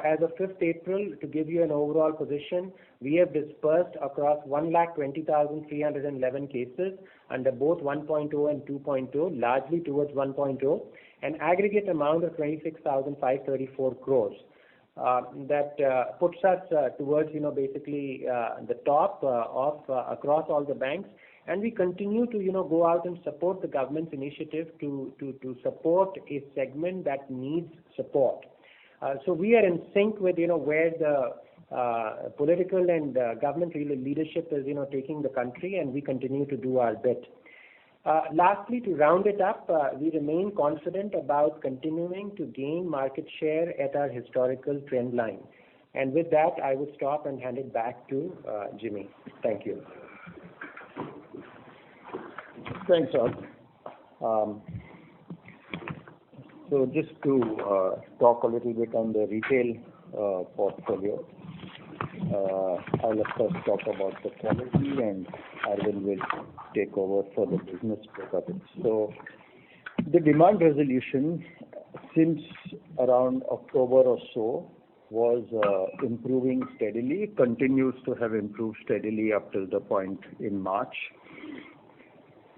As of 5th April, to give you an overall position, we have dispersed across 1,20,311 cases under both 1.0 and 2.0, largely towards 1.0, an aggregate amount of 26,534 crores. That puts us towards, basically the top of across all the banks. And we continue to, go out and support the government's initiative to support a segment that needs support. So we are in sync with, where the political and government leadership is, taking the country, and we continue to do our bit. Lastly, to round it up, we remain confident about continuing to gain market share at our historical trend line. And with that, I would stop and hand it back to Jimmy. Thank you. Thanks, Raj. So just to talk a little bit on the retail portfolio, I'll of course talk about the quality, and Arvind will take over for the business part of it. So the demand resolution since around October or so was improving steadily, continues to have improved steadily up till the point in March.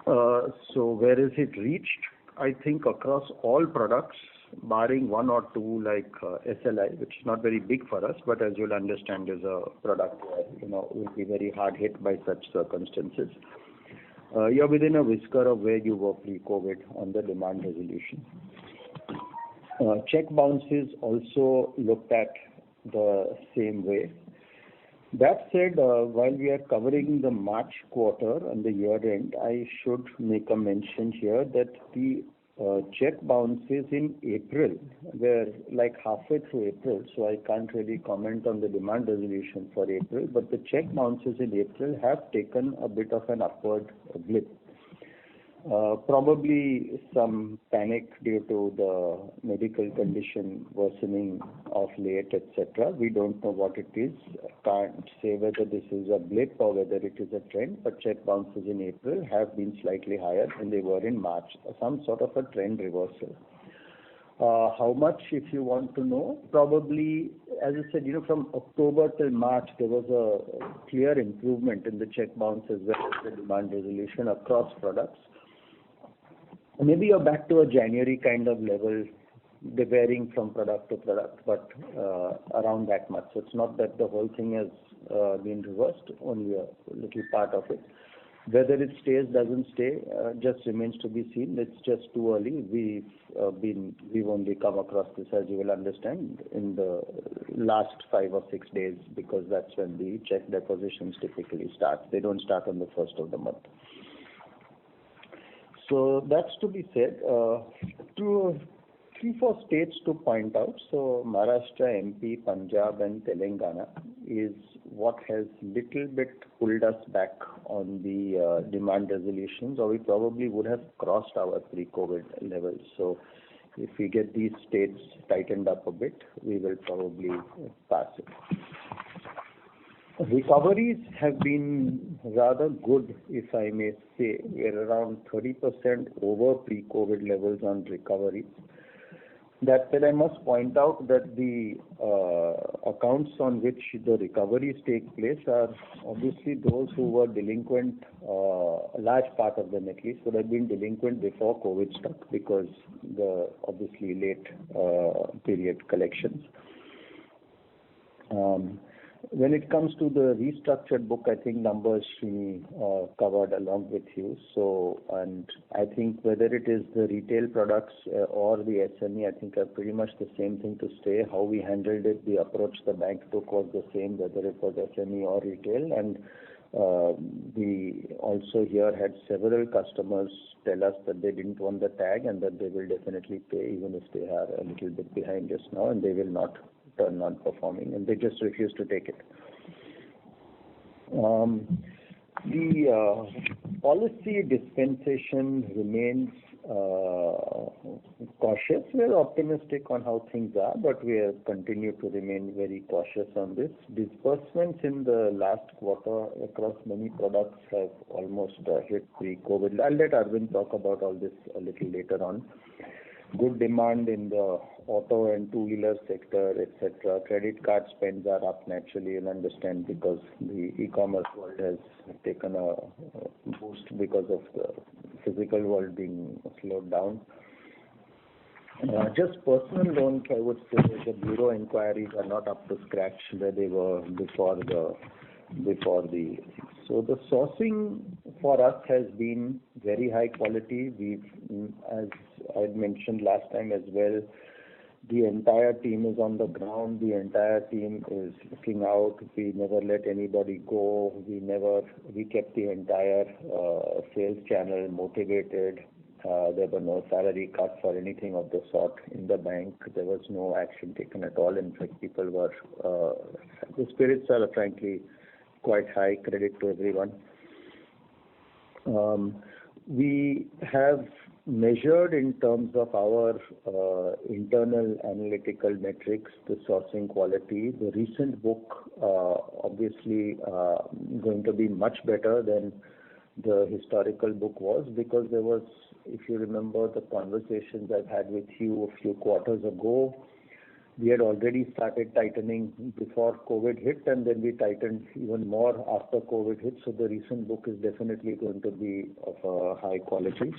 So where is it reached? I think across all products, barring one or two like SLI, which is not very big for us, but as you'll understand is a product where, will be very hard hit by such circumstances. You're within a whisker of where you were pre-COVID on the demand resolution. Check bounces also looked at the same way. That said, while we are covering the March quarter and the year end, I should make a mention here that the check bounces in April were like halfway through April, so I can't really comment on the demand resolution for April, but the check bounces in April have taken a bit of an upward blip. Probably some panic due to the medical condition worsening of late, etc. We don't know what it is. Can't say whether this is a blip or whether it is a trend, but check bounces in April have been slightly higher than they were in March. Some sort of a trend reversal. How much, if you want to know? Probably, as I said, from October till March, there was a clear improvement in the check bounce as well as the demand resolution across products. Maybe you're back to a January kind of level, varying from product to product, but around that much. So it's not that the whole thing has been reversed, only a little part of it. Whether it stays, doesn't stay, just remains to be seen. It's just too early. We've only come across this, as you will understand, in the last 5 or 6 days, because that's when the check depositions typically start. They don't start on the first of the month. So that's to be said. 3-4 states to point out. So Maharashtra, MP, Punjab and Telangana is what has little bit pulled us back on the demand resolutions, or we probably would have crossed our pre-COVID levels. So if we get these states tightened up a bit, we will probably pass it. Recoveries have been rather good, if I may say. We're around 30% over pre-COVID levels on recoveries. That said, I must point out that the accounts on which the recoveries take place are obviously those who were delinquent, a large part of them at least, would have been delinquent before COVID struck, because the obviously late period collections. When it comes to the restructured book, I think numbers Srini covered along with you. So, and I think whether it is the retail products or the SME, I think are pretty much the same thing to say. How we handled it, the approach the bank took was the same, whether it was SME or retail. And we also here had several customers tell us that they didn't want the tag and that they will definitely pay even if they are a little bit behind us now, and they will not turn non-performing, and they just refuse to take it. The policy dispensation remains cautious. We're optimistic on how things are, but we have continued to remain very cautious on this. Disbursements in the last quarter across many products have almost hit pre-COVID. I'll let Arvind talk about all this a little later on. Good demand in the auto and two-wheeler sector, etc. Credit card spends are up naturally, you'll understand, because the e-commerce world has taken a boost because of the physical world being slowed down. Just personal loans, I would say the bureau inquiries are not up to scratch where they were before the. So the sourcing for us has been very high quality. We've, as I had mentioned last time as well, the entire team is on the ground. The entire team is looking out. We never let anybody go. We kept the entire sales channel motivated. There were no salary cuts or anything of the sort in the bank. There was no action taken at all. In fact, people were, the spirits are frankly quite high. Credit to everyone. We have measured in terms of our internal analytical metrics the sourcing quality. The recent book obviously going to be much better than the historical book was, because there was, if you remember the conversations I've had with you a few quarters ago, we had already started tightening before COVID hit, and then we tightened even more after COVID hit. So the recent book is definitely going to be of a high quality.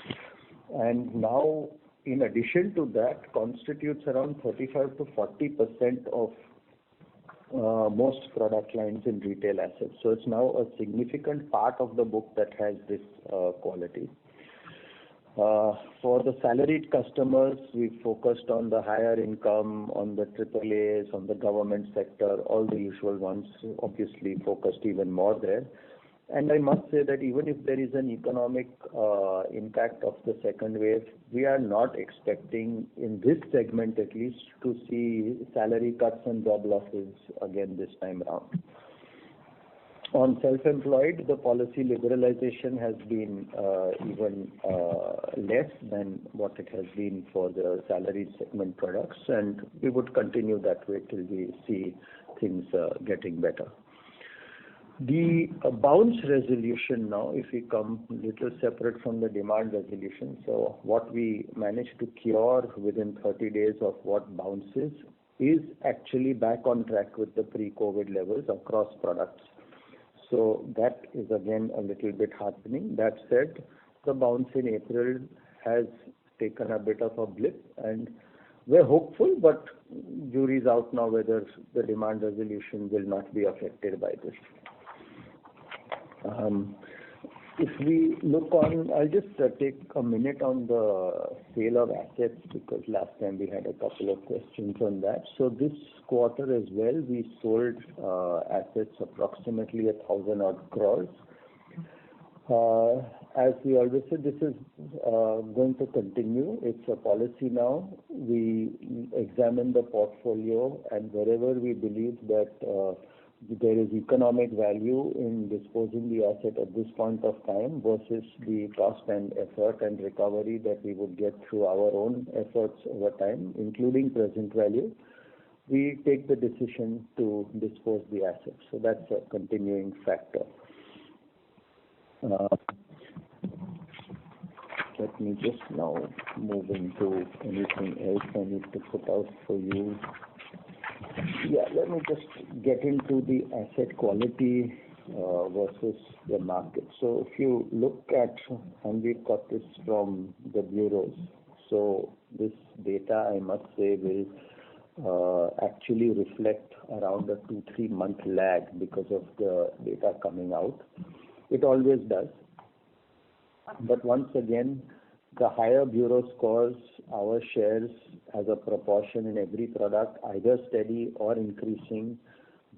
And now, in addition to that, constitutes around 35 to 40% of most product lines in retail assets. So it's now a significant part of the book that has this quality. For the salaried customers, we focused on the higher income, on the AAAs, on the government sector, all the usual ones, obviously focused even more there. And I must say that even if there is an economic impact of the second wave, we are not expecting, in this segment at least, to see salary cuts and job losses again this time around. On self-employed, the policy liberalization has been even less than what it has been for the salaried segment products, and we would continue that way till we see things getting better. The bounce resolution now, if we come a little separate from the demand resolution, so what we managed to cure within 30 days of what bounces is actually back on track with the pre-COVID levels across products. So that is again a little bit heartening. That said, the bounce in April has taken a bit of a blip, and we're hopeful, but jury's out now whether the demand resolution will not be affected by this. If we look on, I'll just take a minute on the sale of assets because last time we had a couple of questions on that. So this quarter as well, we sold assets approximately 1,000 odd crores. As we always said, this is going to continue. It's a policy now. We examine the portfolio, and wherever we believe that there is economic value in disposing the asset at this point of time versus the cost and effort and recovery that we would get through our own efforts over time, including present value, we take the decision to dispose the assets. So that's a continuing factor. Let me just now move into anything else I need to put out for you. Yeah, let me just get into the asset quality versus the market. So if you look at, and we got this from the bureaus, so this data I must say will actually reflect around a 2-3 month lag because of the data coming out. It always does. But once again, the higher bureau scores, our shares as a proportion in every product, either steady or increasing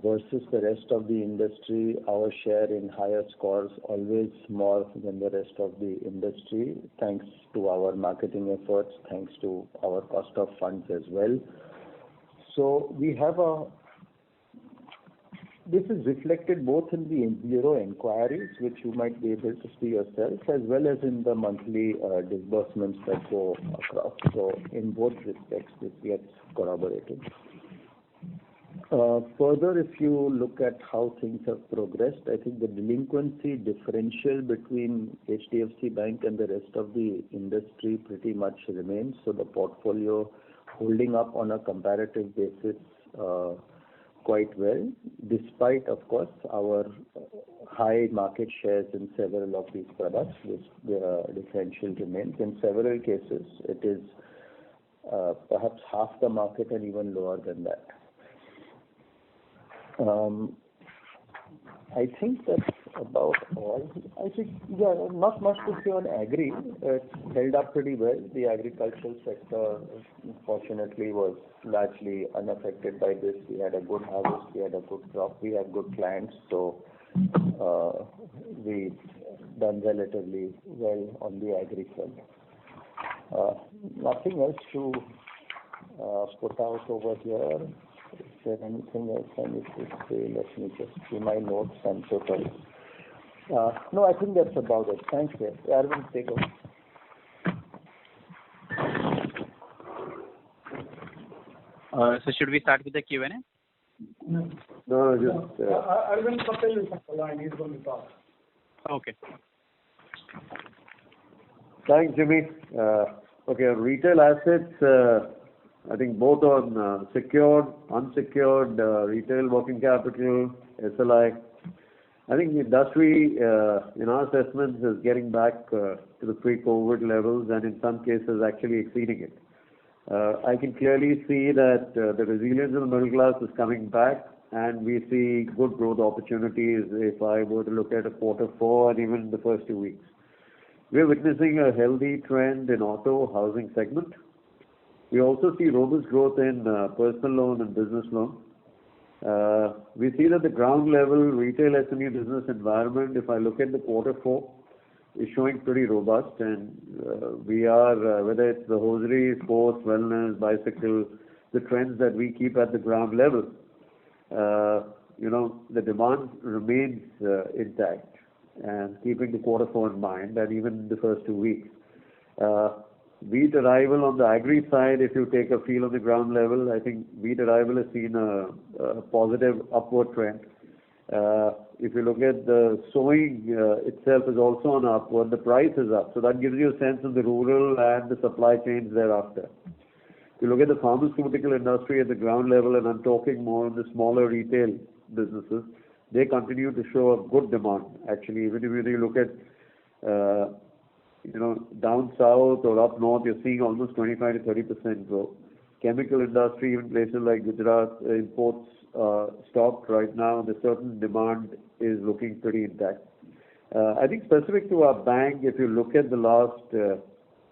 versus the rest of the industry, our share in higher scores always more than the rest of the industry, thanks to our marketing efforts, thanks to our cost of funds as well. So we have this is reflected both in the bureau inquiries, which you might be able to see yourself, as well as in the monthly disbursements that go across. So in both respects, this gets corroborated. Further, if you look at how things have progressed, I think the delinquency differential between HDFC Bank and the rest of the industry pretty much remains. So the portfolio holding up on a comparative basis quite well, despite, of course, our high market shares in several of these products, which the differential remains. In several cases, it is perhaps half the market and even lower than that. I think that's about all. I think, yeah, not much to say on agri. It's held up pretty well. The agricultural sector, fortunately, was largely unaffected by this. We had a good harvest, we had a good crop, we had good clients, so we've done relatively well on the agri front. Nothing else to put out over here. Is there anything else I need to say? Let me just see my notes and total. No, I think that's about it. Thanks, sir. Arvind, take over. So should we start with the Q&A? No, just... Arvind Patel is on the line. He's going to talk. Okay. Thanks, Jimmy. Okay, retail assets, I think both on secured, unsecured, retail working capital, SLI. I think the industry, in our assessments, is getting back to the pre-COVID levels and in some cases actually exceeding it. I can clearly see that the resilience of the middle class is coming back and we see good growth opportunities if I were to look at a Q4 and even the first 2 weeks. We're witnessing a healthy trend in auto housing segment. We also see robust growth in personal loan and business loan. We see that the ground level retail SME business environment, if I look at the Q4, is showing pretty robust, and we are, whether it's the hosiery, sports, wellness, bicycle, the trends that we keep at the ground level, the demand remains intact, and keeping the Q4 in mind, and even the first 2 weeks. Wheat arrival on the agri side, if you take a feel on the ground level, I think wheat arrival has seen a positive upward trend. If you look at the sowing itself is also on upward, the price is up. So that gives you a sense of the rural and the supply chains thereafter. If you look at the pharmaceutical industry at the ground level, and I'm talking more on the smaller retail businesses, they continue to show a good demand. Actually, even if you look at down south or up north, you're seeing almost 25 to 30% growth. Chemical industry, even places like Gujarat, imports stopped right now. The certain demand is looking pretty intact. I think specific to our bank, if you look at the last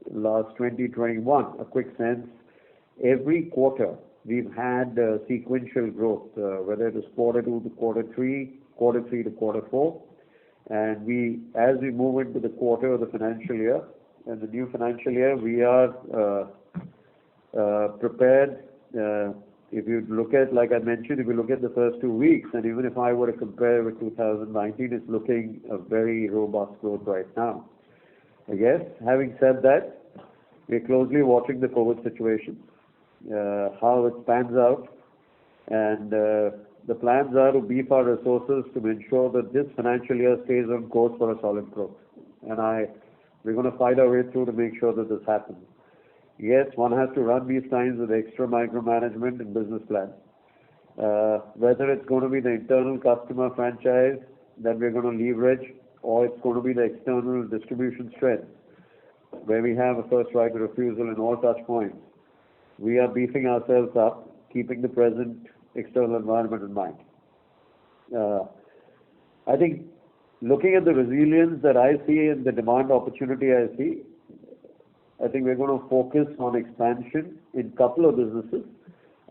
2021, a quick sense, every quarter we've had sequential growth, whether it is quarter 2 to quarter 3, quarter 3 to quarter 4. And as we move into the quarter of the financial year, and the new financial year, we are prepared. If you look at, like I mentioned, if you look at the first 2 weeks, and even if I were to compare with 2019, it's looking a very robust growth right now. I guess, having said that, we're closely watching the COVID situation, how it pans out, and the plans are to beef our resources to ensure that this financial year stays on course for a solid growth. And we're going to fight our way through to make sure that this happens. Yes, one has to run these times with extra micromanagement and business plan. Whether it's going to be the internal customer franchise that we're going to leverage, or it's going to be the external distribution strength, where we have a first right of refusal in all touch points. We are beefing ourselves up, keeping the present external environment in mind. I think looking at the resilience that I see and the demand opportunity I see, I think we're going to focus on expansion in a couple of businesses,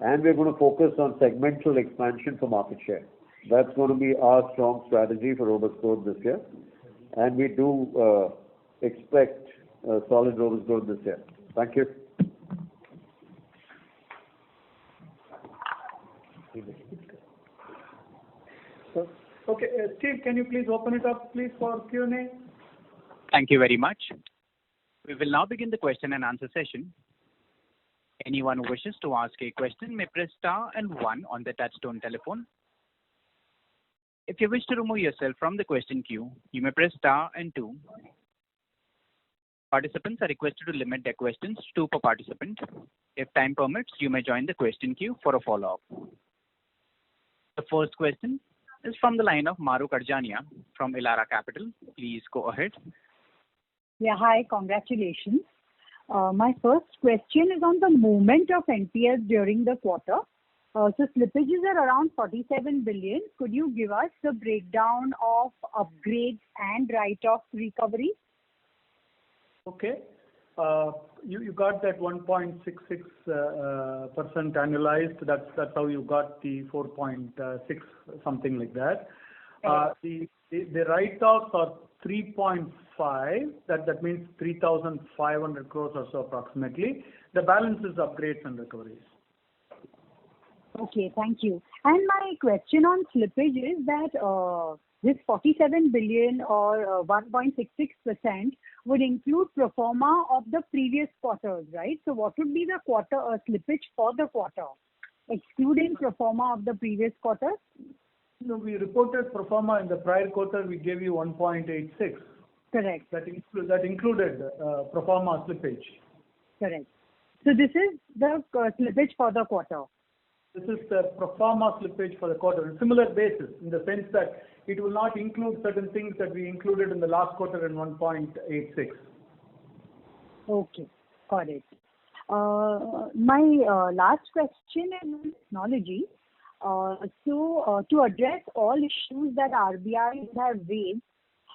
and we're going to focus on segmental expansion for market share. That's going to be our strong strategy for robust growth this year, and we do expect solid robust growth this year. Thank you. Okay, Steve, can you please open it up, please, for Q&A? Thank you very much. We will now begin the question and answer session. Anyone who wishes to ask a question may press star and 1 on the touchtone telephone. If you wish to remove yourself from the question queue, you may press star and 2. Participants are requested to limit their questions to 2 per participant. If time permits, you may join the question queue for a follow-up. The first question is from the line of Mahrukh Adajania from Elara Capital. Please go ahead. Yeah, hi, congratulations. My first question is on the movement of NPLs during the quarter. So slippages are around 47 billion. Could you give us the breakdown of upgrades and write-off recovery? Okay. You got that 1.66% annualized. That's how you got the 4.6, something like that. The write-offs are 3.5. That means 3,500 crores or so approximately. The balance is upgrades and recoveries. Okay, thank you. And my question on slippage is that this 47 billion or 1.66% would include pro forma of the previous quarters, right? So what would be the quarter slippage for the quarter, excluding pro forma of the previous quarter? No, we reported pro forma in the prior quarter. We gave you 1.86. Correct. That included pro forma slippage. Correct. So this is the slippage for the quarter. This is the pro forma slippage for the quarter on a similar basis, in the sense that it will not include certain things that we included in the last quarter in 1.86. Okay, got it. My last question is on technology. So to address all issues that RBI would have raised,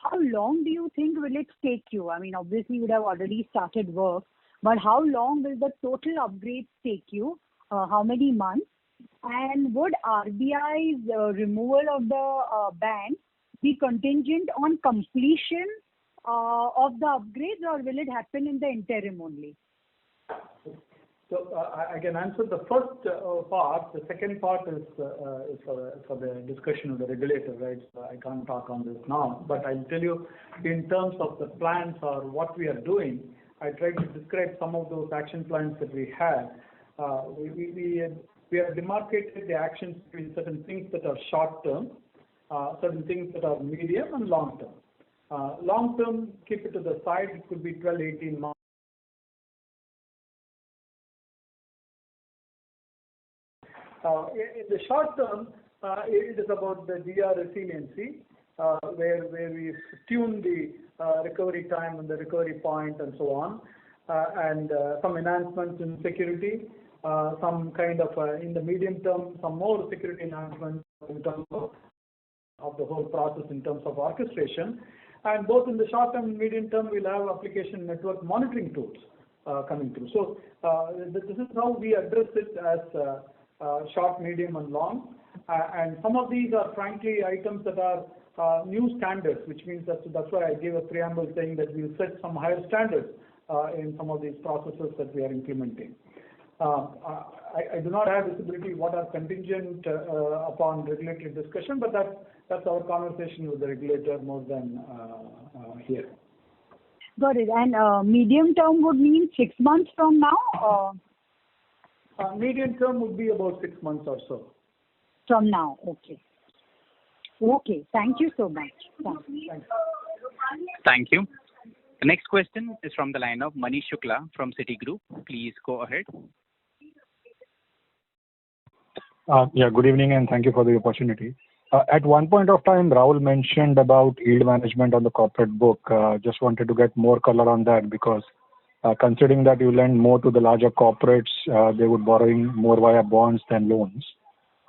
how long do you think will it take you? I mean, obviously you would have already started work, but how long will the total upgrades take you? How many months? And would RBI's removal of the ban be contingent on completion of the upgrades, or will it happen in the interim only? So I can answer the first part. The second part is for the discussion of the regulator, right? So I can't talk on this now. But I'll tell you, in terms of the plans or what we are doing, I tried to describe some of those action plans that we had. We have demarcated the actions between certain things that are short term, certain things that are medium and long term. Long term, keep it to the side. It could be 12, 18 months. In the short term, it is about the DR resiliency, where we tune the recovery time and the recovery point and so on, and some enhancements in security, some kind of, in the medium term, some more security enhancements in terms of the whole process in terms of orchestration. And both in the short term and medium term, we'll have application network monitoring tools coming through. So this is how we address it as short, medium, and long. And some of these are frankly items that are new standards, which means that's why I gave a preamble saying that we'll set some higher standards in some of these processes that we are implementing. I do not have visibility what are contingent upon regulatory discussion, but that's our conversation with the regulator more than here. Got it. And medium term would mean 6 months from now? Medium term would be about 6 months or so. From now, okay. Okay, thank you so much. Thanks. Thank you. The next question is from the line of Manish Shukla from Citigroup. Please go ahead. Yeah, good evening and thank you for the opportunity. At one point of time, Rahul mentioned about yield management on the corporate book. Just wanted to get more color on that because considering that you lend more to the larger corporates, they would borrowing more via bonds than loans,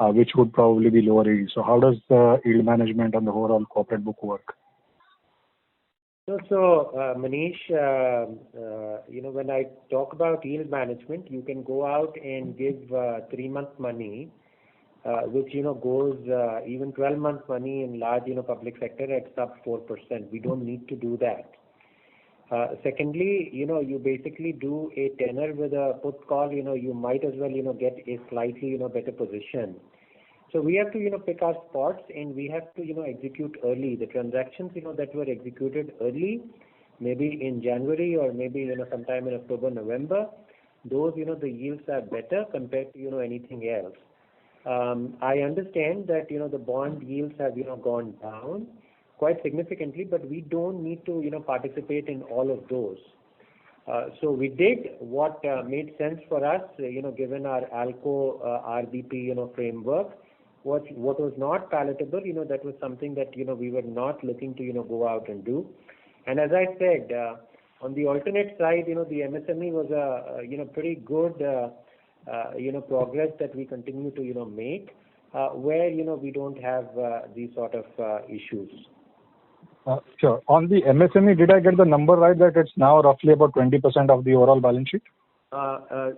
which would probably be lower yield. So how does the yield management on the overall corporate book work? So Manish, when I talk about yield management, you can go out and give 3-month money, which goes even 12-month money in large public sector at sub 4%. We don't need to do that. Secondly, you basically do a tenor with a put call. You might as well get a slightly better position. So we have to pick our spots, and we have to execute early. The transactions that were executed early, maybe in January or maybe sometime in October, November, those the yields are better compared to anything else. I understand that the bond yields have gone down quite significantly, but we don't need to participate in all of those. So we did what made sense for us, given our ALCO RBP framework. What was not palatable, that was something that we were not looking to go out and do. And as I said, on the alternate side, the MSME was a pretty good progress that we continue to make, where we don't have these sort of issues. Sure. On the MSME, did I get the number right that it's now roughly about 20% of the overall balance sheet?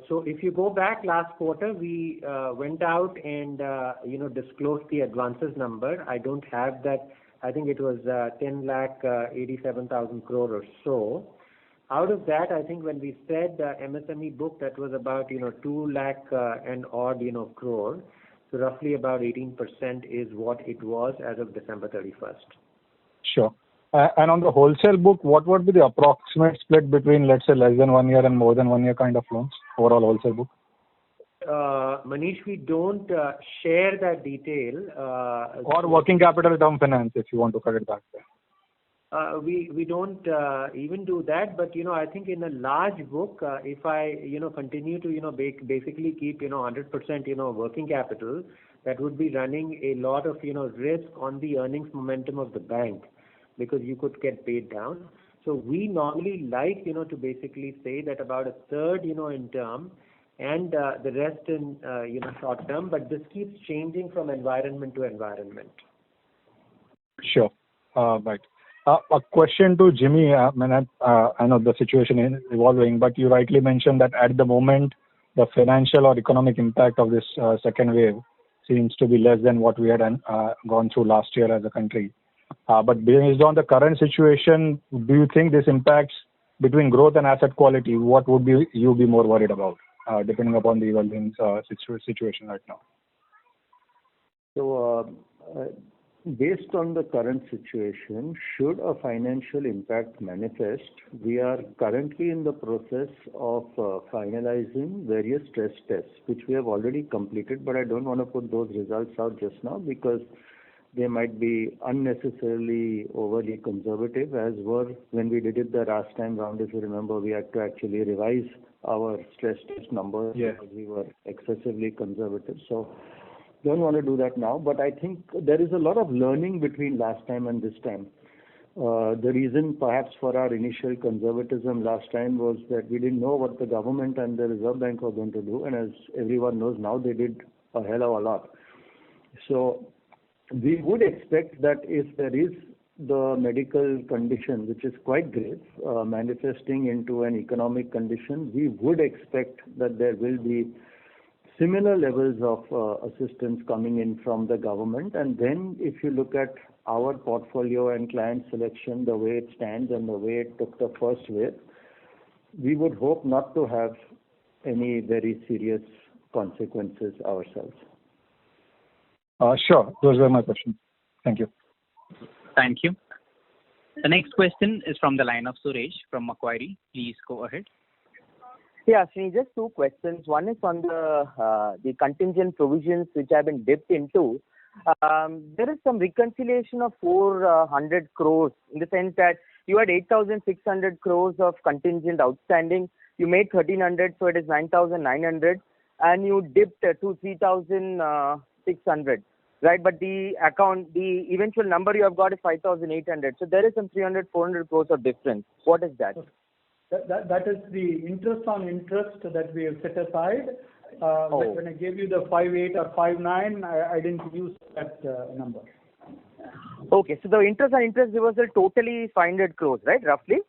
So if you go back last quarter, we went out and disclosed the advances number. I don't have that. I think it was 10,87,000 crore or so. Out of that, I think when we said MSME book, that was about 2 lakh and odd crore. So roughly about 18% is what it was as of December 31st. Sure. And on the wholesale book, what would be the approximate split between, let's say, less than 1 year and more than 1 year kind of loans, overall wholesale book? Manish, we don't share that detail. Or working capital term finance, if you want to cut it back there. We don't even do that, but I think in a large book, if I continue to basically keep 100% working capital, that would be running a lot of risk on the earnings momentum of the bank, because you could get paid down. So we normally like to basically say that about a third in term and the rest in short term, but this keeps changing from environment to environment. Sure. Right. A question to Jimmy. I know the situation is evolving, but you rightly mentioned that at the moment, the financial or economic impact of this second wave seems to be less than what we had gone through last year as a country. But based on the current situation, do you think this impacts between growth and asset quality? What would you be more worried about, depending upon the evolving situation right now? So, based on the current situation, should a financial impact manifest, we are currently in the process of finalizing various stress tests, which we have already completed, but I don't want to put those results out just now because they might be unnecessarily overly conservative, as were when we did it the last time round. If you remember, we had to actually revise our stress test numbers because we were excessively conservative. So don't want to do that now, but I think there is a lot of learning between last time and this time. The reason perhaps for our initial conservatism last time was that we didn't know what the government and the Reserve Bank were going to do, and as everyone knows now, they did a hell of a lot. So we would expect that if there is the medical condition, which is quite grave, manifesting into an economic condition, we would expect that there will be similar levels of assistance coming in from the government. And then if you look at our portfolio and client selection, the way it stands and the way it took the first wave, we would hope not to have any very serious consequences ourselves. Sure. Those were my questions. Thank you. Thank you. The next question is from the line of Suresh from Macquarie. Please go ahead. Yeah, Srini, just two questions. One is on the contingent provisions which have been dipped into. There is some reconciliation of 400 crores in the sense that you had 8,600 crores of contingent outstanding. You made 1,300, so it is 9,900, and you dipped to 3,600, right? But the eventual number you have got is 5,800. So there is some 300, 400 crores of difference. What is that? That is the interest on interest that we have set aside. When I gave you the 5.8 or 5.9, I didn't use that number. Okay, so the interest on interest reversal totally 500 crores, right? Roughly.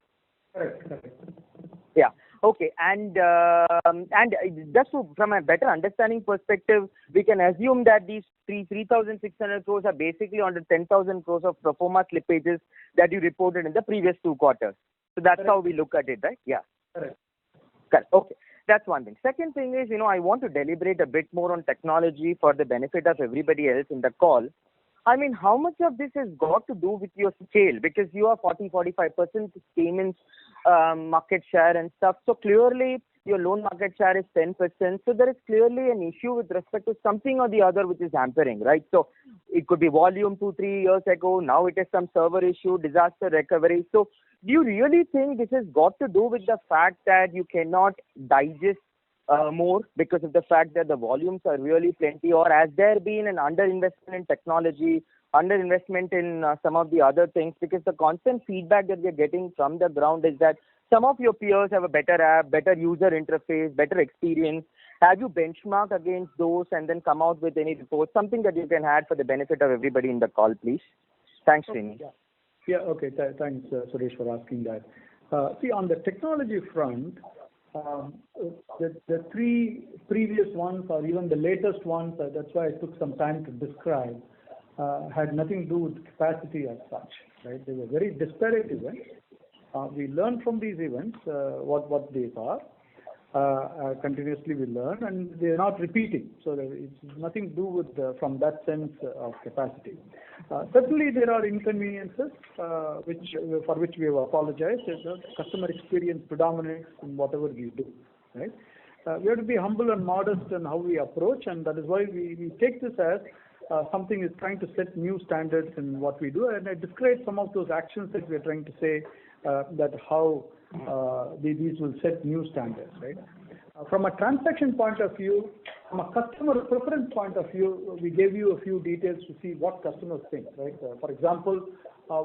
Correct. Yeah. Okay, and just from a better understanding perspective, we can assume that these 3,600 crores are basically under 10,000 crores of pro forma slippages that you reported in the previous 2 quarters. So that's how we look at it, right? Yeah. Correct. Okay. That's one thing. Second thing is, I want to deliberate a bit more on technology for the benefit of everybody else in the call. I mean, how much of this has got to do with your scale? Because you are 40-45% payments market share and stuff. So clearly, your loan market share is 10%. So there is clearly an issue with respect to something or the other which is hampering, right? So it could be volume 2-3 years ago. Now it is some server issue, disaster recovery. So do you really think this has got to do with the fact that you cannot digest more because of the fact that the volumes are really plenty, or has there been an underinvestment in technology, underinvestment in some of the other things? Because the constant feedback that we are getting from the ground is that some of your peers have a better app, better user interface, better experience. Have you benchmarked against those and then come out with any reports? Something that you can add for the benefit of everybody in the call, please. Thanks, Srini. Yeah, okay. Thanks, Suresh, for asking that. See, on the technology front, the 3 previous ones or even the latest ones, that's why I took some time to describe, had nothing to do with capacity as such, right? They were very disparate events. We learn from these events what these are. Continuously we learn, and they are not repeating. So it's nothing to do with from that sense of capacity. Certainly there are inconveniences for which we have apologized. Customer experience predominates in whatever we do, right? We have to be humble and modest in how we approach, and that is why we take this as something is trying to set new standards in what we do. And I describe some of those actions that we are trying to say that how these will set new standards, right? From a transaction point of view, from a customer preference point of view, we gave you a few details to see what customers think, right? For example,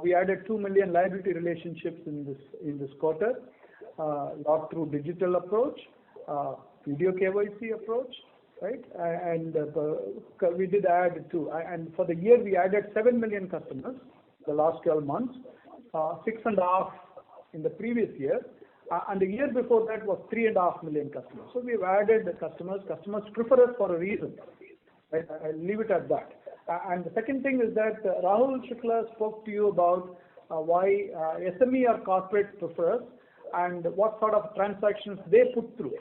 we added 2 million liability relationships in this quarter, lot through digital approach, video KYC approach, right? And we did add and for the year we added 7 million customers the last 12 months, 6.5 in the previous year. And the year before that was 3.5 million customers. So we've added the customers. Customers prefer us for a reason. Right? I'll leave it at that. And the second thing is that Rahul Shukla spoke to you about why SME or corporate prefer us and what sort of transactions they put through.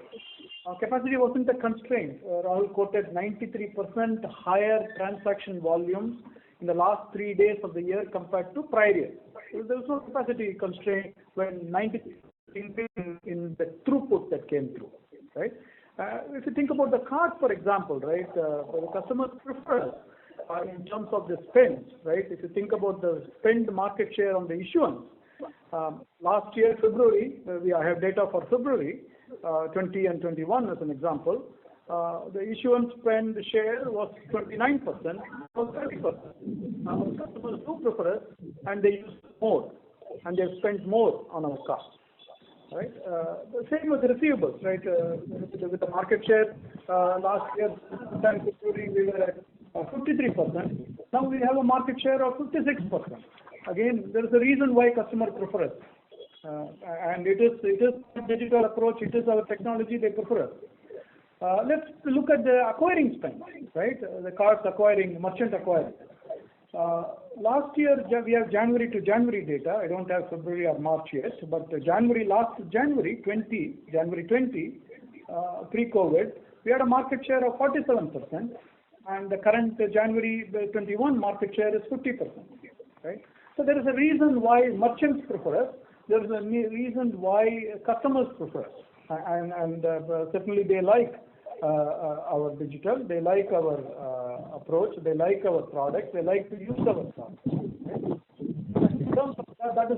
Capacity wasn't a constraint. Rahul quoted 93% higher transaction volumes in the last 3 days of the year compared to prior year. So there was no capacity constraint when 93% in the throughput that came through, right? If you think about the card, for example, right, the customers prefer in terms of the spends, right? If you think about the spend market share on the issuance, last year February, I have data for February 20 and 21 as an example. The issuance spend share was 29%, was 30%. Customers do prefer us, and they use more, and they spend more on our cards. Right. The same with receivables, right? With the market share last year, we were at 53%. Now we have a market share of 56%. again, there is a reason why customers prefer us. And it is a digital approach, it is our technology, they prefer us. Let's look at the acquiring spend, right? The cards acquiring, merchant acquiring. Last year, we have January to January data. I don't have February or March yet, but last January 20, pre-COVID, we had a market share of 47%, and the current January 21 market share is 50%, right? So there is a reason why merchants prefer us. There is a reason why customers prefer us, and certainly they like our digital, they like our approach, they like our products, they like to use our products. Right? In terms of that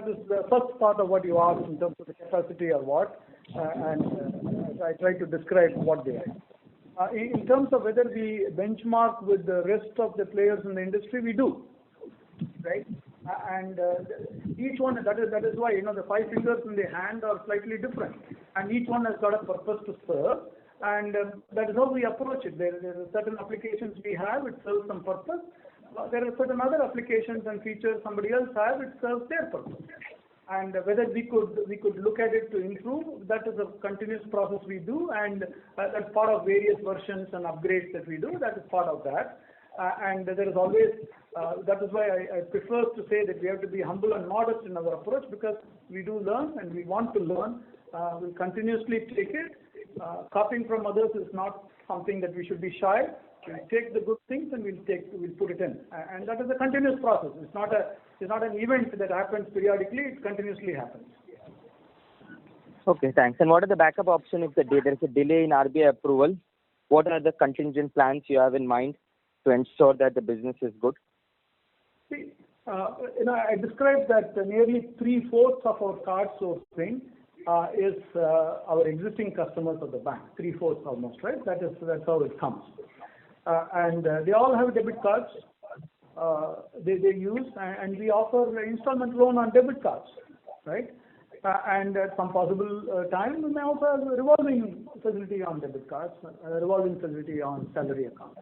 is the first part of what you asked in terms of the capacity or what, and I try to describe what they are. In terms of whether we benchmark with the rest of the players in the industry, we do, right? And each one, that is why, the 5 fingers in the hand are slightly different, and each one has got a purpose to serve, and that is how we approach it. There are certain applications we have, it serves some purpose. There are certain other applications and features somebody else has, it serves their purpose. And whether we could look at it to improve, that is a continuous process we do, and that's part of various versions and upgrades that we do. That is part of that. And there is always, that is why I prefer to say that we have to be humble and modest in our approach, because we do learn and we want to learn. We'll continuously take it. Copying from others is not something that we should be shy. We'll take the good things and we'll put it in. And that is a continuous process. It's not an event that happens periodically, it continuously happens. Okay, thanks. And what are the backup options if there is a delay in RBI approval? What are the contingent plans you have in mind to ensure that the business is good? See, I described that nearly 3/4 of our card sourcing is our existing customers of the bank. 3/4 almost, right? That's how it comes. And they all have debit cards. They use, and we offer installment loan on debit cards, right? And at some possible time, we may also have a revolving facility on debit cards, a revolving facility on salary accounts.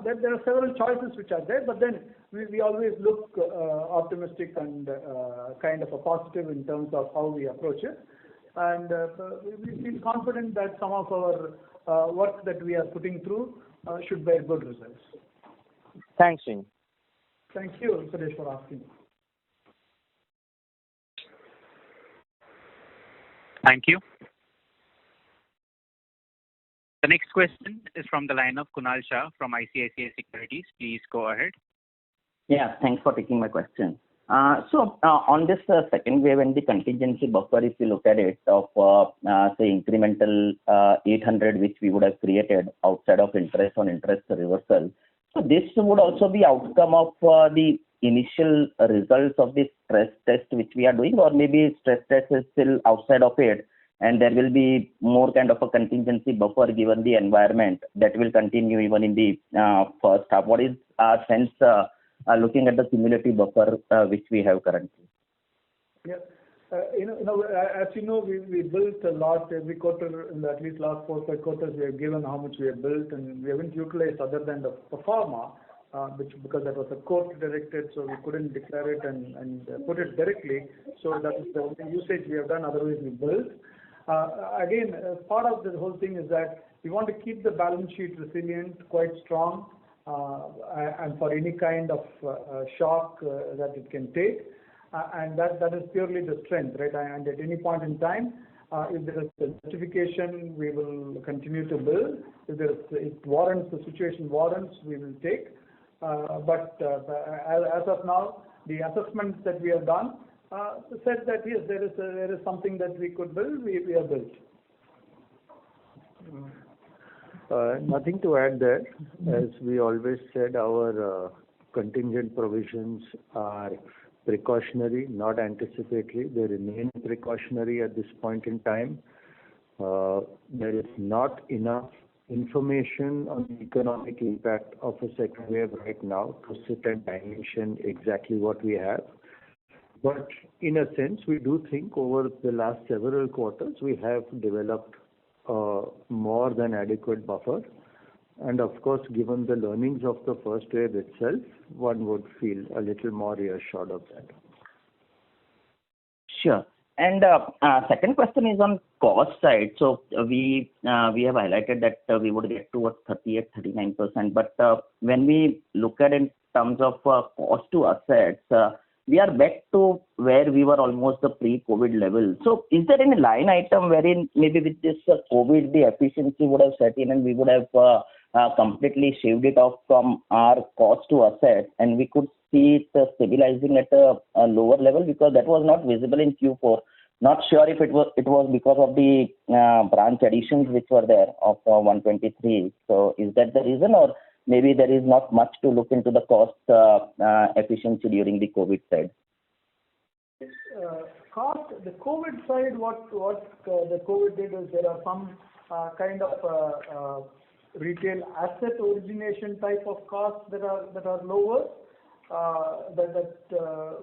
There are several choices which are there, but then we always look optimistic and kind of a positive in terms of how we approach it. And we feel confident that some of our work that we are putting through should bear good results. Thanks, Srini. Thank you, Suresh, for asking. Thank you. The next question is from the line of Kunal Shah from ICICI Securities. Please go ahead. Yeah, thanks for taking my question. So on this second wave and the contingency buffer, if you look at it, of say incremental 800 which we would have created outside of interest on interest reversal, so this would also be outcome of the initial results of the stress test which we are doing, or maybe stress test is still outside of it, and there will be more kind of a contingency buffer given the environment that will continue even in the first half. What is our sense looking at the cumulative buffer which we have currently? Yeah. As you know, we built a lot every quarter. In at least last 4 or 5 quarters, we have given how much we have built, and we haven't utilized other than the pro forma, because that was a court directed, so we couldn't declare it and put it directly. So that is the only usage we have done. Otherwise, we built. Again, part of the whole thing is that we want to keep the balance sheet resilient, quite strong, and for any kind of shock that it can take. And that is purely the strength, right? And at any point in time, if there is a justification, we will continue to build. If the situation warrants, we will take. But as of now, the assessments that we have done said that yes, there is something that we could build. We have built. Nothing to add there. As we always said, our contingent provisions are precautionary, not anticipatory. They remain precautionary at this point in time. There is not enough information on the economic impact of a second wave right now to sit and dimension exactly what we have. But in a sense, we do think over the last several quarters, we have developed more than adequate buffer. And of course, given the learnings of the first wave itself, one would feel a little more reassured of that. Sure. And second question is on cost side. So we have highlighted that we would get towards 38-39%. But when we look at in terms of cost to assets, we are back to where we were almost the pre-COVID level. So is there any line item wherein maybe with this COVID, the efficiency would have set in and we would have completely shaved it off from our cost to assets, and we could see it stabilizing at a lower level, because that was not visible in Q4. Not sure if it was because of the branch additions which were there of 123. So is that the reason, or maybe there is not much to look into the cost efficiency during the COVID side? Cost, the COVID side, what the COVID did is there are some kind of retail asset origination type of costs that are lower, that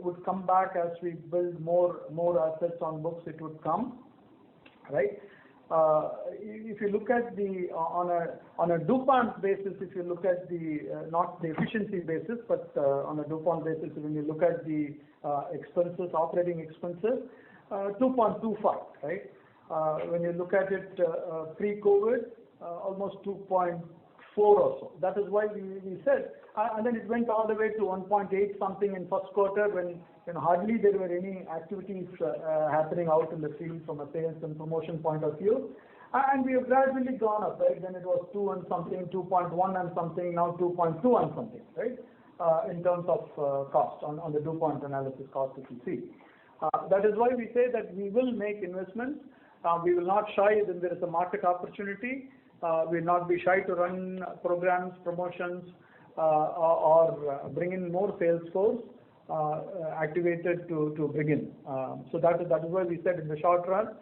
would come back as we build more assets on books. It would come, right? If you look at the on a DuPont basis, if you look at the not the efficiency basis, but on a DuPont basis, when you look at the expenses, operating expenses, 2.25, right? When you look at it pre-COVID, almost 2.4 or so. That is why we said, and then it went all the way to 1.8 something in first quarter, when hardly there were any activities happening out in the field from a sales and promotion point of view. And we have gradually gone up, right? Then it was 2 and something, 2.1 and something, now 2.2 and something, right? In terms of cost on the DuPont analysis cost, if you see. That is why we say that we will make investments. We will not shy when there is a market opportunity. We will not be shy to run programs, promotions, or bring in more sales force activated to bring in. So that is why we said in the short run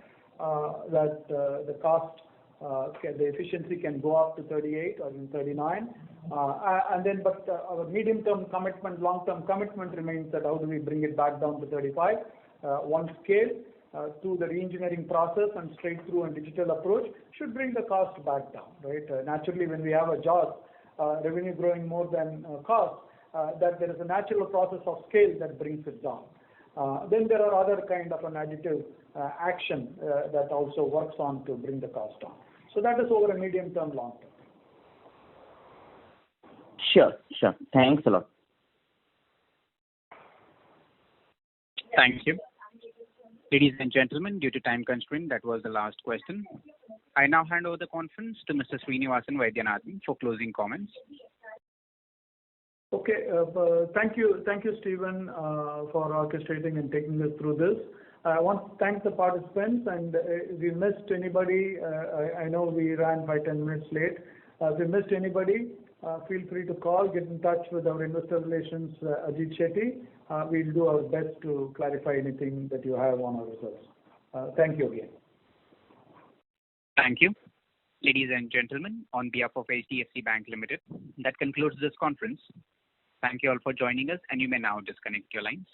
that the cost, the efficiency can go up to 38 or even 39. And then, but our medium-term commitment, long-term commitment remains that how do we bring it back down to 35? One scale. To the re-engineering process and straight through and digital approach should bring the cost back down, right? Naturally, when we have a job, revenue growing more than cost, that there is a natural process of scale that brings it down. Then there are other kind of an additive action that also works on to bring the cost down. So that is over a medium term, long term. Sure. Thanks a lot. Thank you. Ladies and gentlemen, due to time constraint, that was the last question. I now hand over the conference to Mr. Srinivasan Vaidyanathan for closing comments. Okay, thank you, Stephen, for orchestrating and taking us through this. I want to thank the participants, and if we missed anybody, I know we ran by 10 minutes late. If we missed anybody, feel free to call, get in touch with our investor relations, Ajit Shetty. We'll do our best to clarify anything that you have on our results. Thank you again. Thank you. Ladies and gentlemen, on behalf of HDFC Bank Limited, that concludes this conference. Thank you all for joining us, and you may now disconnect your lines.